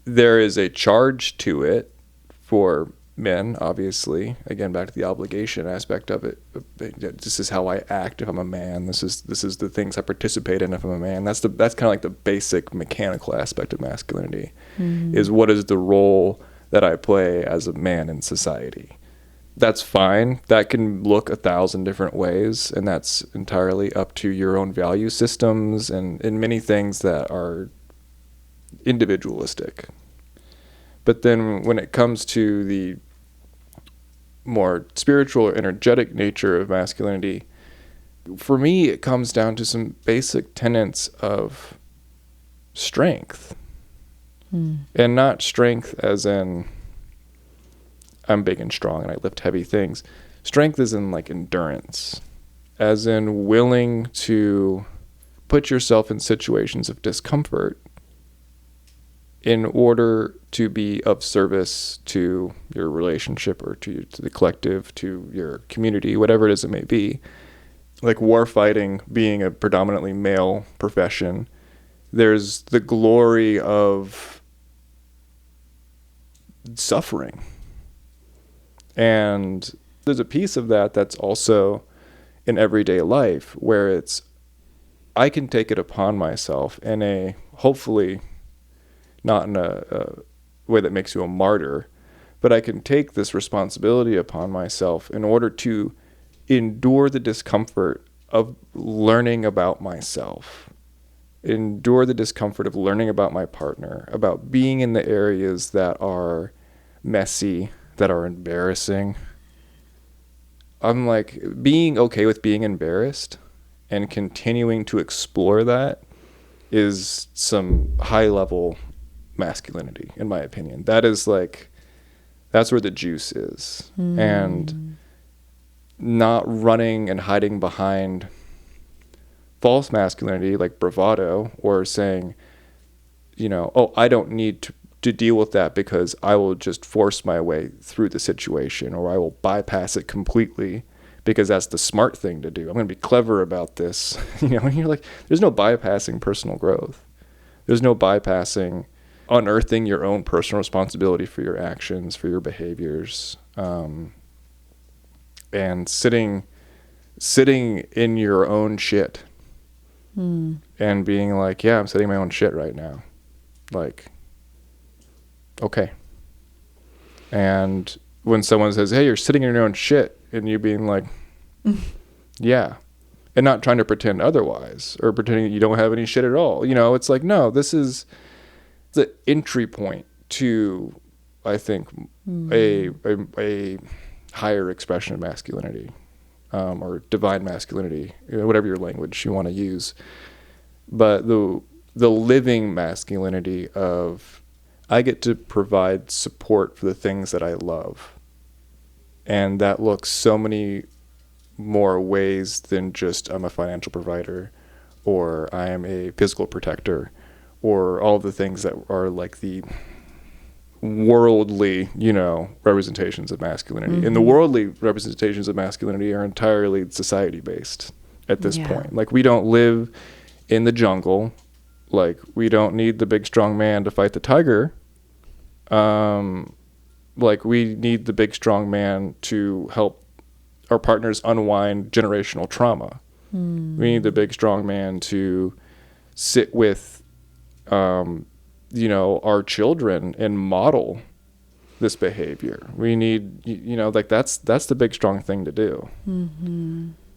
There is a charge to it for men, obviously. Again, back to the obligation aspect of it. This is how I act if I'm a man. This is the things I participate in if I'm a man. That's kind of like the basic mechanical aspect of masculinity. Is what is the role that I play as a man in society. That's fine. That can look 1,000 different ways, and that's entirely up to your own value systems and many things that are individualistic. But then when it comes to the more spiritual or energetic nature of masculinity, for me, it comes down to some basic tenets of strength. And not strength as in I'm big and strong and I lift heavy things. Strength is in like endurance, as in willing to put yourself in situations of discomfort in order to be of service to your relationship or to the collective, to your community, whatever it is it may be. Like warfighting being a predominantly male profession, there's the glory of suffering. And there's a piece of that that's also in everyday life where it's, I can take it upon myself in a, hopefully not in a way that makes you a martyr, but I can take this responsibility upon myself in order to endure the discomfort of learning about myself, endure the discomfort of learning about my partner, about being in the areas that are messy, that are embarrassing. I'm like, being okay with being embarrassed and continuing to explore that is some high level masculinity, in my opinion. That is like, that's where the juice is. And not running and hiding behind false masculinity like bravado, or saying, you know, oh, I don't need to deal with that because I will just force my way through the situation, or I will bypass it completely because that's the smart thing to do. I'm going to be clever about this. You know, and you're like, there's no bypassing personal growth. There's no bypassing unearthing your own personal responsibility for your actions, for your behaviors, and sitting in your own shit and being like, yeah, I'm sitting in my own shit right now. Like, okay. And when someone says, hey, you're sitting in your own shit, and you being like, yeah, and not trying to pretend otherwise or pretending that you don't have any shit at all. You know, it's like, no, this is the entry point to, I think, a higher expression of masculinity, or divine masculinity, you know, whatever your language you want to use. But the living masculinity of, I get to provide support for the things that I love. And that looks so many more ways than just I'm a financial provider, or I am a physical protector, or all the things that are like the worldly, you know, representations of masculinity. And the worldly representations of masculinity are entirely society-based at this point. Like, we don't live in the jungle. Like, we don't need the big strong man to fight the tiger. Like, we need the big strong man to help our partners unwind generational trauma. We need the big strong man to sit with, you know, our children and model this behavior. We need, you know, like, that's the big strong thing to do.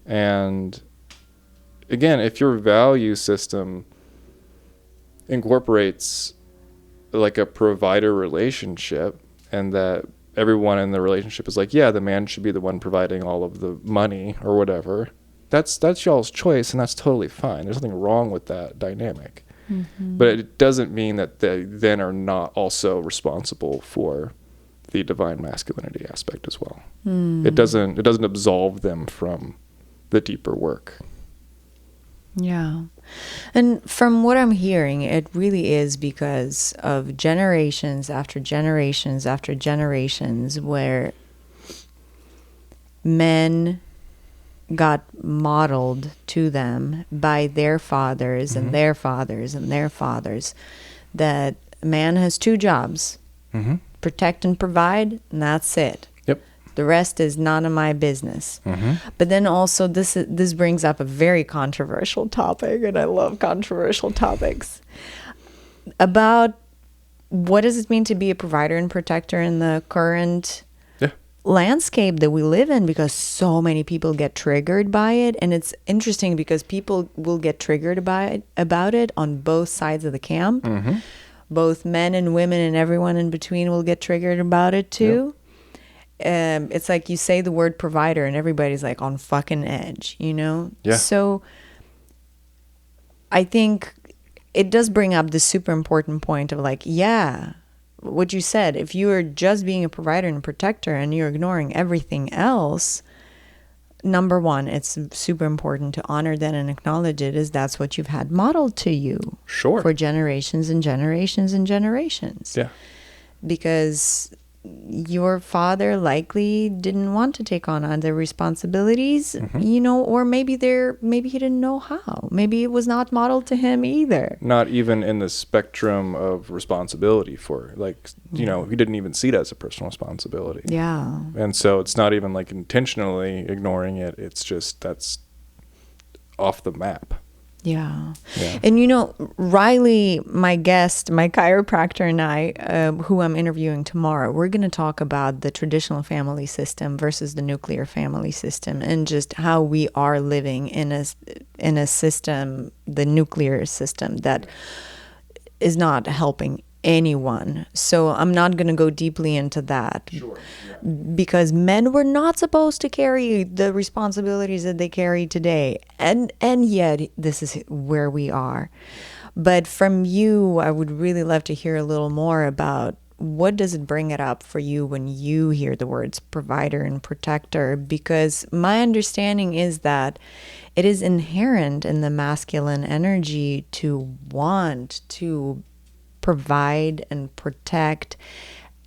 And again, if your value system incorporates like a provider relationship, and that everyone in the relationship is like, yeah, the man should be the one providing all of the money or whatever, that's y'all's choice, and that's totally fine. There's nothing wrong with that dynamic. But it doesn't mean that they then are not also responsible for the divine masculinity aspect as well. It doesn't absolve them from the deeper work. Yeah. And from what I'm hearing, it really is because of generations after generations after generations where men got modeled to them by their fathers and their fathers and their fathers that man has two jobs, protect and provide, and that's it. Yep. The rest is none of my business. But then also this brings up a very controversial topic, and I love controversial topics, about what does it mean to be a provider and protector in the current landscape that we live in, because so many people get triggered by it. And it's interesting because people will get triggered about it on both sides of the camp. Both men and women and everyone in between will get triggered about it too. It's like you say the word provider and everybody's like on fucking edge, you know? Yeah. So I think it does bring up this super important point of like, yeah, what you said, if you are just being a provider and protector and you're ignoring everything else, number one, it's super important to honor that and acknowledge it, as that's what you've had modeled to you for generations and generations and generations. Yeah. Because your father likely didn't want to take on other responsibilities, you know, or maybe he didn't know how. Maybe it was not modeled to him either. Not even in the spectrum of responsibility for, like, you know, he didn't even see it as a personal responsibility. Yeah. And so it's not even like intentionally ignoring it. It's just that's off the map. Yeah. And, you know, Riley, my guest, my chiropractor, and I, who I'm interviewing tomorrow, we're going to talk about the traditional family system versus the nuclear family system, and just how we are living in a system, the nuclear system, that is not helping anyone. So I'm not going to go deeply into that. Because men were not supposed to carry the responsibilities that they carry today. And yet this is where we are. But from you, I would really love to hear a little more about what does it bring it up for you when you hear the words provider and protector? Because my understanding is that it is inherent in the masculine energy to want to provide and protect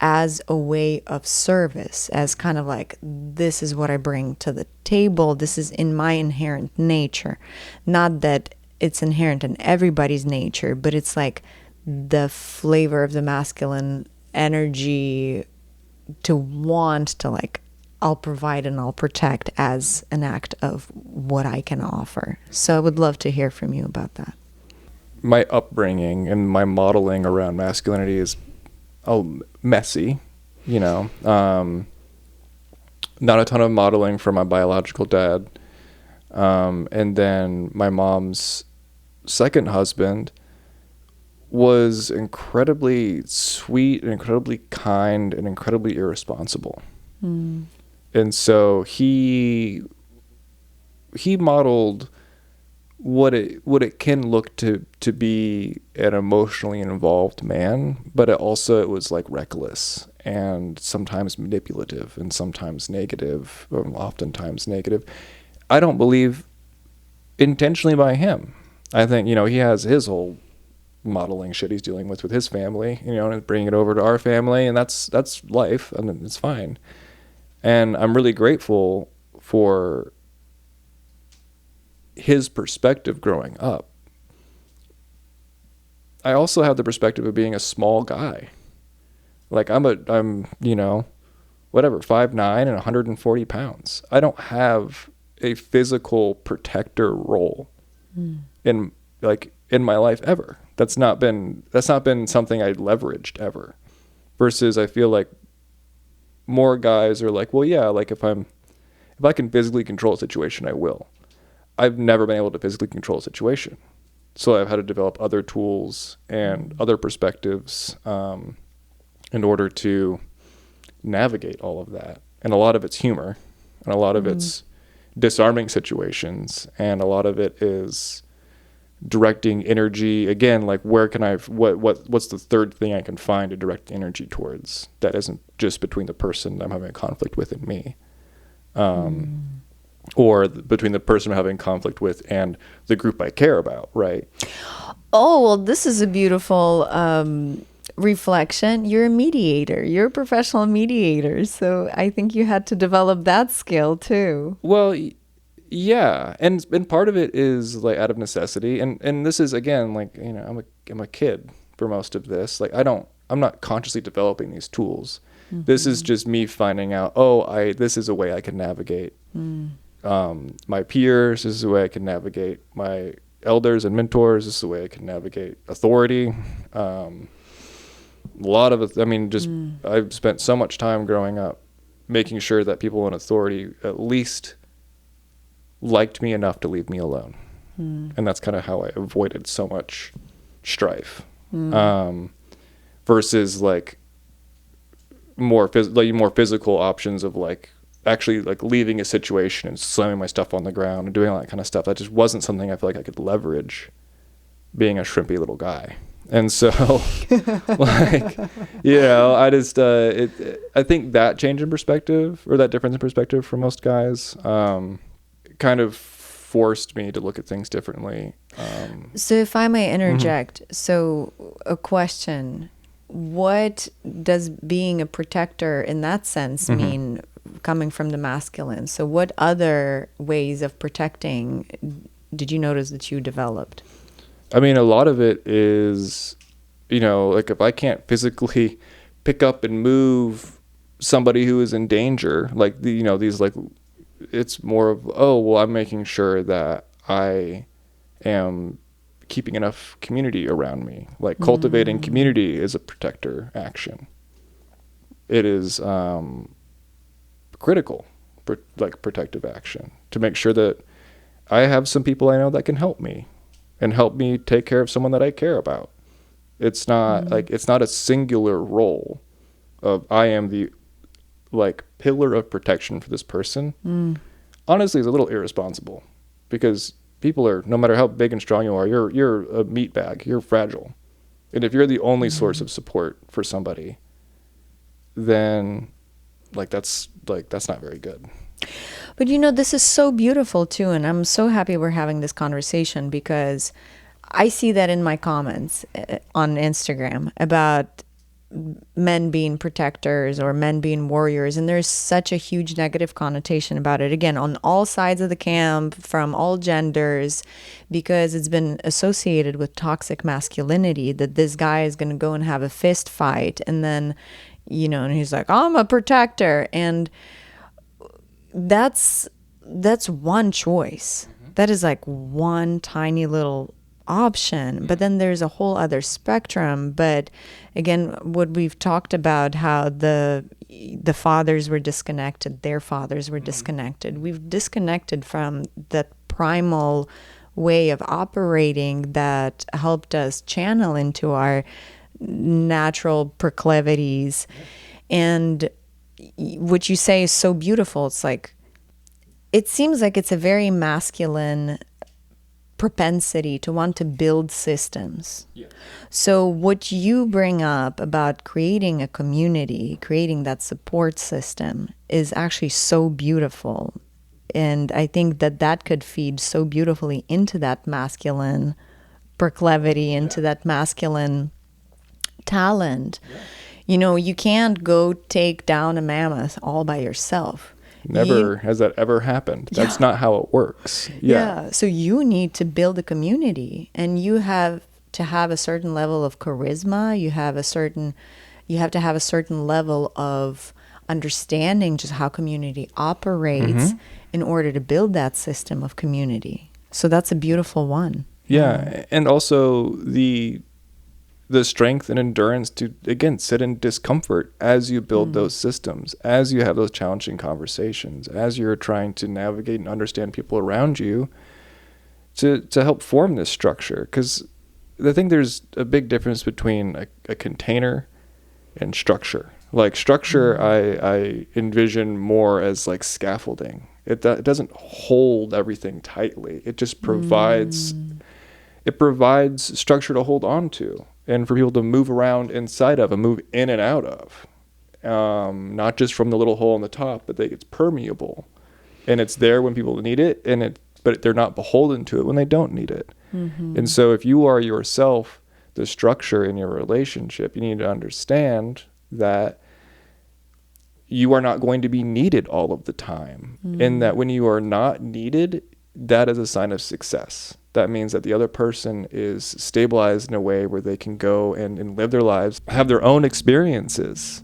as a way of service, as kind of like, this is what I bring to the table. This is in my inherent nature. Not that it's inherent in everybody's nature, but it's like the flavor of the masculine energy to want to, like, I'll provide and I'll protect as an act of what I can offer. So I would love to hear from you about that. My upbringing and my modeling around masculinity is messy, you know. Not a ton of modeling from my biological dad. And then my mom's second husband was incredibly sweet and incredibly kind and incredibly irresponsible. And so he modeled what it can look to be an emotionally involved man, but it was like reckless and sometimes manipulative and sometimes negative, or oftentimes negative. I don't believe intentionally by him. I think, you know, he has his whole modeling shit he's dealing with his family, you know, and bringing it over to our family, and that's life, and it's fine. And I'm really grateful for his perspective growing up. I also have the perspective of being a small guy. Like I'm, you know, whatever, 5'9" and 140 pounds. I don't have a physical protector role in my life ever. That's not been something I leveraged ever. Versus I feel like more guys are like, well, yeah, like if I can physically control a situation, I will. I've never been able to physically control a situation. So I've had to develop other tools and other perspectives in order to navigate all of that. And a lot of it's humor, and a lot of it's disarming situations, and a lot of it is directing energy. Again, like what's the third thing I can find to direct energy towards that isn't just between the person I'm having a conflict with and me. or between the person I'm having conflict with and the group I care about, right? Oh, well, this is a beautiful reflection. You're a mediator. You're a professional mediator. So I think you had to develop that skill too. Well, yeah, and part of it is like out of necessity, and this is again like, you know, I'm a kid for most of this. Like I'm not consciously developing these tools. Mm-hmm. This is just me finding out, this is a way I can navigate my peers. This is a way I can navigate my elders and mentors. This is a way I can navigate authority. A lot of it, I mean, just I've spent so much time growing up making sure that people in authority at least liked me enough to leave me alone. And that's kind of how I avoided so much strife. Versus like more physical options of like actually like leaving a situation and slamming my stuff on the ground and doing all that kind of stuff. That just wasn't something I feel like I could leverage being a shrimpy little guy. And so like, you know, I just, I think that change in perspective, or that difference in perspective for most guys, kind of forced me to look at things differently. So if I may interject, so a question, what does being a protector in that sense mean, coming from the masculine? So what other ways of protecting did you notice that you developed? I mean, a lot of it is, you know, like if I can't physically pick up and move somebody who is in danger, like these like, it's more of, I'm making sure that I am keeping enough community around me. Like cultivating community is a protector action. It is critical, like protective action, to make sure that I have some people I know that can help me and help me take care of someone that I care about. It's not like, it's not a singular role of I am the like pillar of protection for this person. Honestly, it's a little irresponsible, because people are, no matter how big and strong you are, you're a meat bag, you're fragile. And if you're the only source of support for somebody, then that's not very good. But you know, this is so beautiful too, and I'm so happy we're having this conversation, because I see that in my comments on Instagram about men being protectors or men being warriors, and there's such a huge negative connotation about it, again, on all sides of the camp, from all genders, because it's been associated with toxic masculinity, that this guy is going to go and have a fist fight, and then, you know, and he's like, I'm a protector, and that's one choice. That is like one tiny little option, but then there's a whole other spectrum. But again, what we've talked about, how the fathers were disconnected, their fathers were disconnected. We've disconnected from that primal way of operating that helped us channel into our natural proclivities. And what you say is so beautiful. It's like, it seems like it's a very masculine propensity to want to build systems. Yeah. So what you bring up about creating a community, creating that support system, is actually so beautiful. And I think that could feed so beautifully into that masculine proclivity, into that masculine talent. Yeah. You know, you can't go take down a mammoth all by yourself. Never has that ever happened. That's not how it works. Yeah. So you need to build a community, and you have to have a certain level of charisma. You have to have a certain level of understanding just how community operates in order to build that system of community. So that's a beautiful one. Yeah. And also the strength and endurance to, again, sit in discomfort as you build those systems, as you have those challenging conversations, as you're trying to navigate and understand people around you to help form this structure. Because I think there's a big difference between a container and structure. Like structure, I envision more as like scaffolding. It doesn't hold everything tightly. It just provides structure to hold on to, and for people to move around inside of and move in and out of, not just from the little hole on the top, but it's permeable. and it's there when people need it, but they're not beholden to it when they don't need it. And so if you are yourself the structure in your relationship, you need to understand that you are not going to be needed all of the time. And that when you are not needed, that is a sign of success. That means that the other person is stabilized in a way where they can go and live their lives, have their own experiences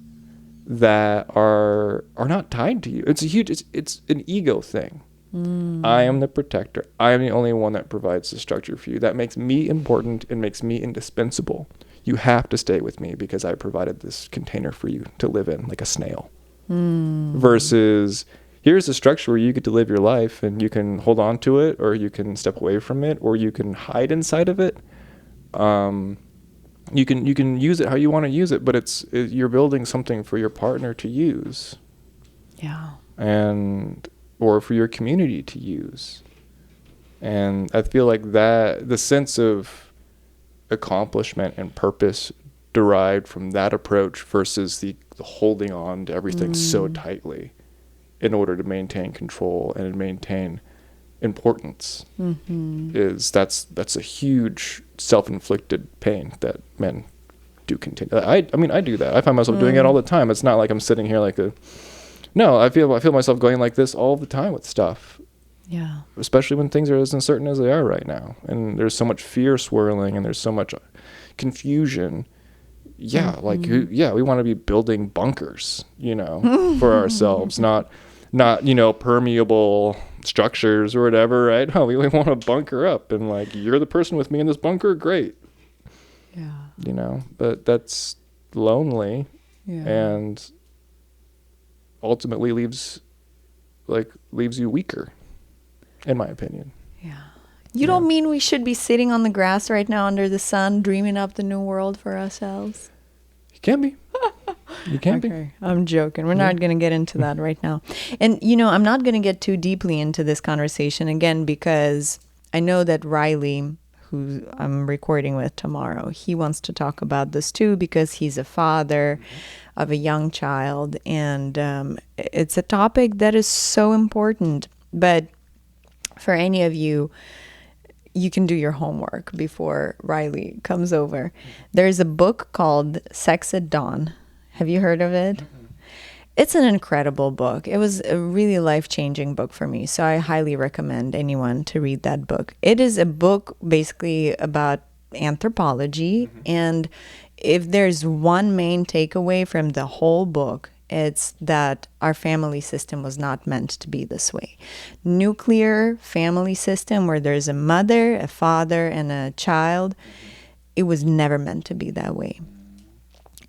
that are not tied to you. It's an ego thing. I am the protector. I am the only one that provides the structure for you. That makes me important and makes me indispensable. You have to stay with me because I provided this container for you to live in, like a snail. Versus, here's a structure where you get to live your life and you can hold on to it, or you can step away from it, or you can hide inside of it. You can use it how you want to use it, but you're building something for your partner to use. Yeah. Or for your community to use. And I feel like that the sense of accomplishment and purpose derived from that approach versus the holding on to everything so tightly in order to maintain control and maintain importance that's a huge self-inflicted pain that men do continue. I mean, I do that. I find myself doing it all the time. It's not like I'm sitting here like no, I feel myself going like this all the time with stuff. Yeah. Especially when things are as uncertain as they are right now. And there's so much fear swirling and there's so much confusion. Yeah, we want to be building bunkers, for ourselves, not permeable structures or whatever, right? No, we want to bunker up and you're the person with me in this bunker, great. Yeah. But that's lonely and ultimately leaves you weaker, in my opinion. Yeah. You don't mean we should be sitting on the grass right now under the sun, dreaming up the new world for ourselves? You can be. You can be. I'm joking. We're not going to get into that right now. And, I'm not going to get too deeply into this conversation again, because I know that Riley, who I'm recording with tomorrow, he wants to talk about this too, because he's a father of a young child. And it's a topic that is so important. But for any of you, you can do your homework before Riley comes over. There's a book called Sex at Dawn. Have you heard of it? It's an incredible book. It was a really life-changing book for me. So I highly recommend anyone to read that book. It is a book basically about anthropology. And if there's one main takeaway from the whole book, it's that our family system was not meant to be this way. Nuclear family system where there's a mother, a father, and a child, it was never meant to be that way.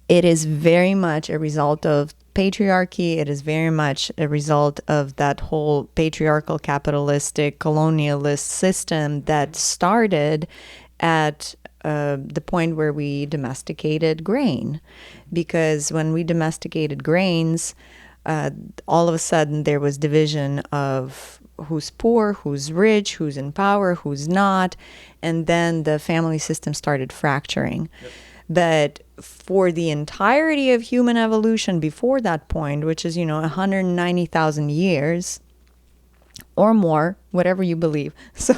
It is very much a result of patriarchy. It is very much a result of that whole patriarchal-capitalist-colonialist system that started at the point where we domesticated grain. Because when we domesticated grains, all of a sudden there was division of who's poor, who's rich, who's in power, who's not. And then the family system started fracturing. Yep. But for the entirety of human evolution before that point, which is, 190,000 years or more, whatever you believe. So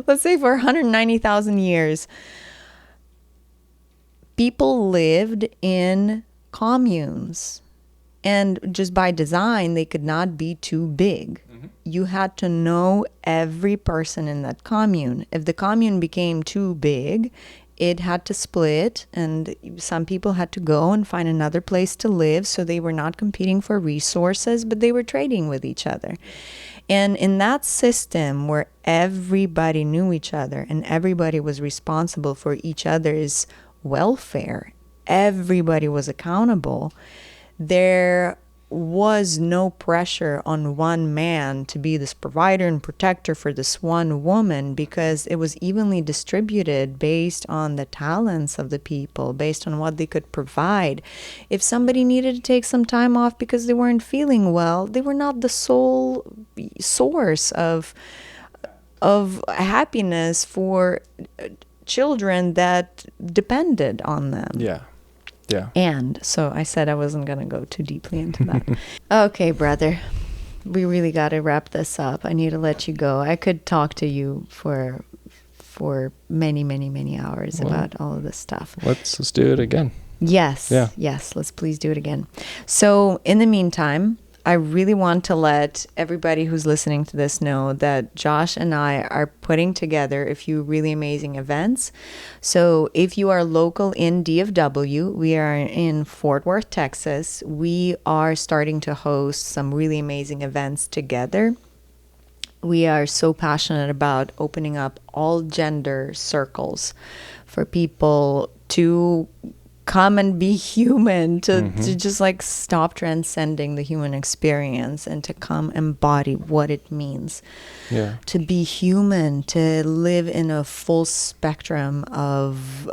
let's say for 190,000 years, people lived in communes. And just by design, they could not be too big. You had to know every person in that commune. If the commune became too big, it had to split, and some people had to go and find another place to live, so they were not competing for resources, but they were trading with each other. And in that system where everybody knew each other and everybody was responsible for each other's welfare, everybody was accountable, there was no pressure on one man to be this provider and protector for this one woman, because it was evenly distributed based on the talents of the people, based on what they could provide. If somebody needed to take some time off because they weren't feeling well, they were not the sole source of happiness for children that depended on them. Yeah. And so I said I wasn't going to go too deeply into that. Okay, brother. we really got to wrap this up. I need to let you go. I could talk to you for many, many, many hours about all of this stuff. Let's do it again. Yes. Yeah. Yes. Let's please do it again. So in the meantime, I really want to let everybody who's listening to this know that Josh and I are putting together a few really amazing events. So if you are local in DFW, we are in Fort Worth, Texas. We are starting to host some really amazing events together. We are so passionate about opening up all gender circles for people to come and be human, to just like stop transcending the human experience and to come embody what it means to be human, to live in a full spectrum of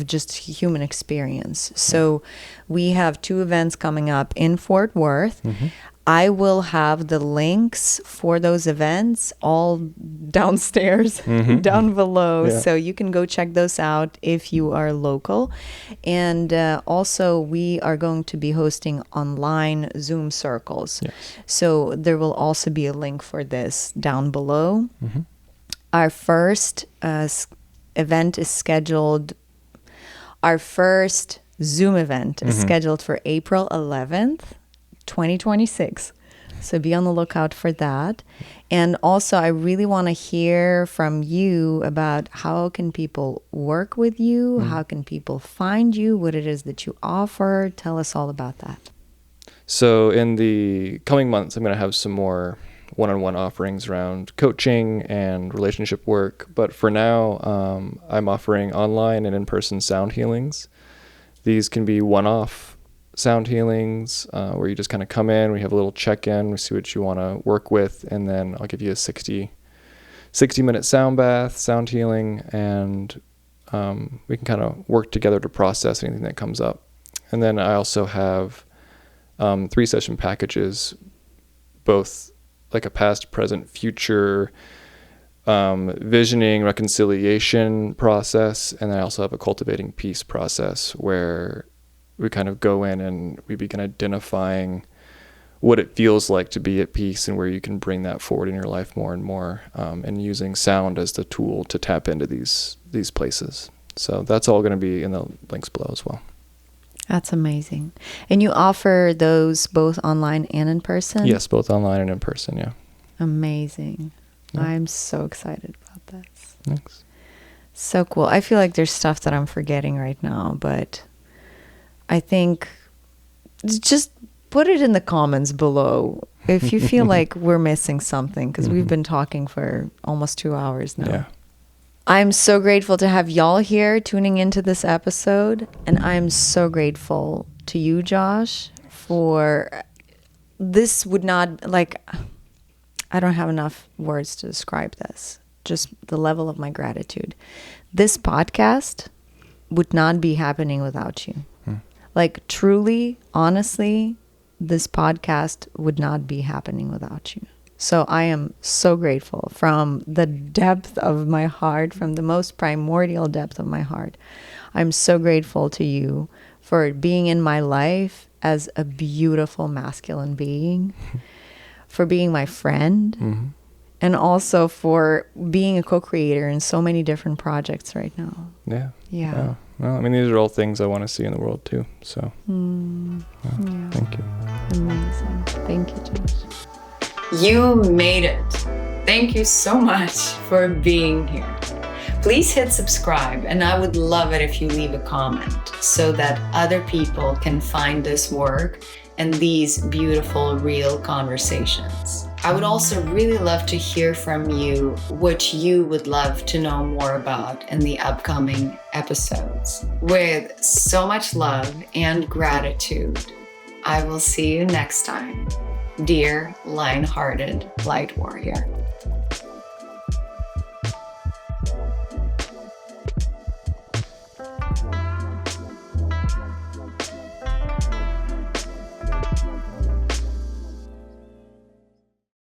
just human experience. So we have 2 events coming up in Fort Worth. I will have the links for those events all downstairs, down below. So you can go check those out if you are local. And also, we are going to be hosting online Zoom circles. So there will also be a link for this down below. Our first event is scheduled. Our first Zoom event is scheduled for April 11th. 2026. So be on the lookout for that. And also, I really want to hear from you about how can people work with you? How can people find you? What it is that you offer? Tell us all about that. So in the coming months, I'm going to have some more one-on-one offerings around coaching and relationship work. But for now, I'm offering online and in-person sound healings. These can be one-off sound healings where you just kind of come in, we have a little check-in, we see what you want to work with, and then I'll give you a 60-minute sound bath, sound healing, and we can kind of work together to process anything that comes up. And then I also have 3-session packages, both like a past, present, future visioning, reconciliation process, and then I also have a cultivating peace process where we kind of go in and we begin identifying what it feels like to be at peace and where you can bring that forward in your life more and more, and using sound as the tool to tap into these places. So that's all going to be in the links below as well. That's amazing. And you offer those both online and in person? Yes, both online and in person, yeah. Amazing. Yeah. I'm so excited about this. Thanks. So cool. I feel like there's stuff that I'm forgetting right now, but I think just put it in the comments below if you feel like we're missing something, because we've been talking for almost 2 hours now. Yeah. I'm so grateful to have y'all here tuning into this episode. And I'm so grateful to you, Josh, for this would not, like, I don't have enough words to describe this. Just the level of my gratitude. This podcast would not be happening without you. Like, truly, honestly, this podcast would not be happening without you. So I am so grateful from the depth of my heart, from the most primordial depth of my heart. I'm so grateful to you for being in my life as a beautiful masculine being, for being my friend, and also for being a co-creator in so many different projects right now. Yeah. Well, I mean, these are all things I want to see in the world too. So, thank you. Amazing. Thank you, Josh. You made it. Thank you so much for being here. Please hit subscribe, and I would love it if you leave a comment so that other people can find this work and these beautiful, real conversations. I would also really love to hear from you what you would love to know more about in the upcoming episodes. With so much love and gratitude, I will see you next time. Dear lion-hearted light warrior.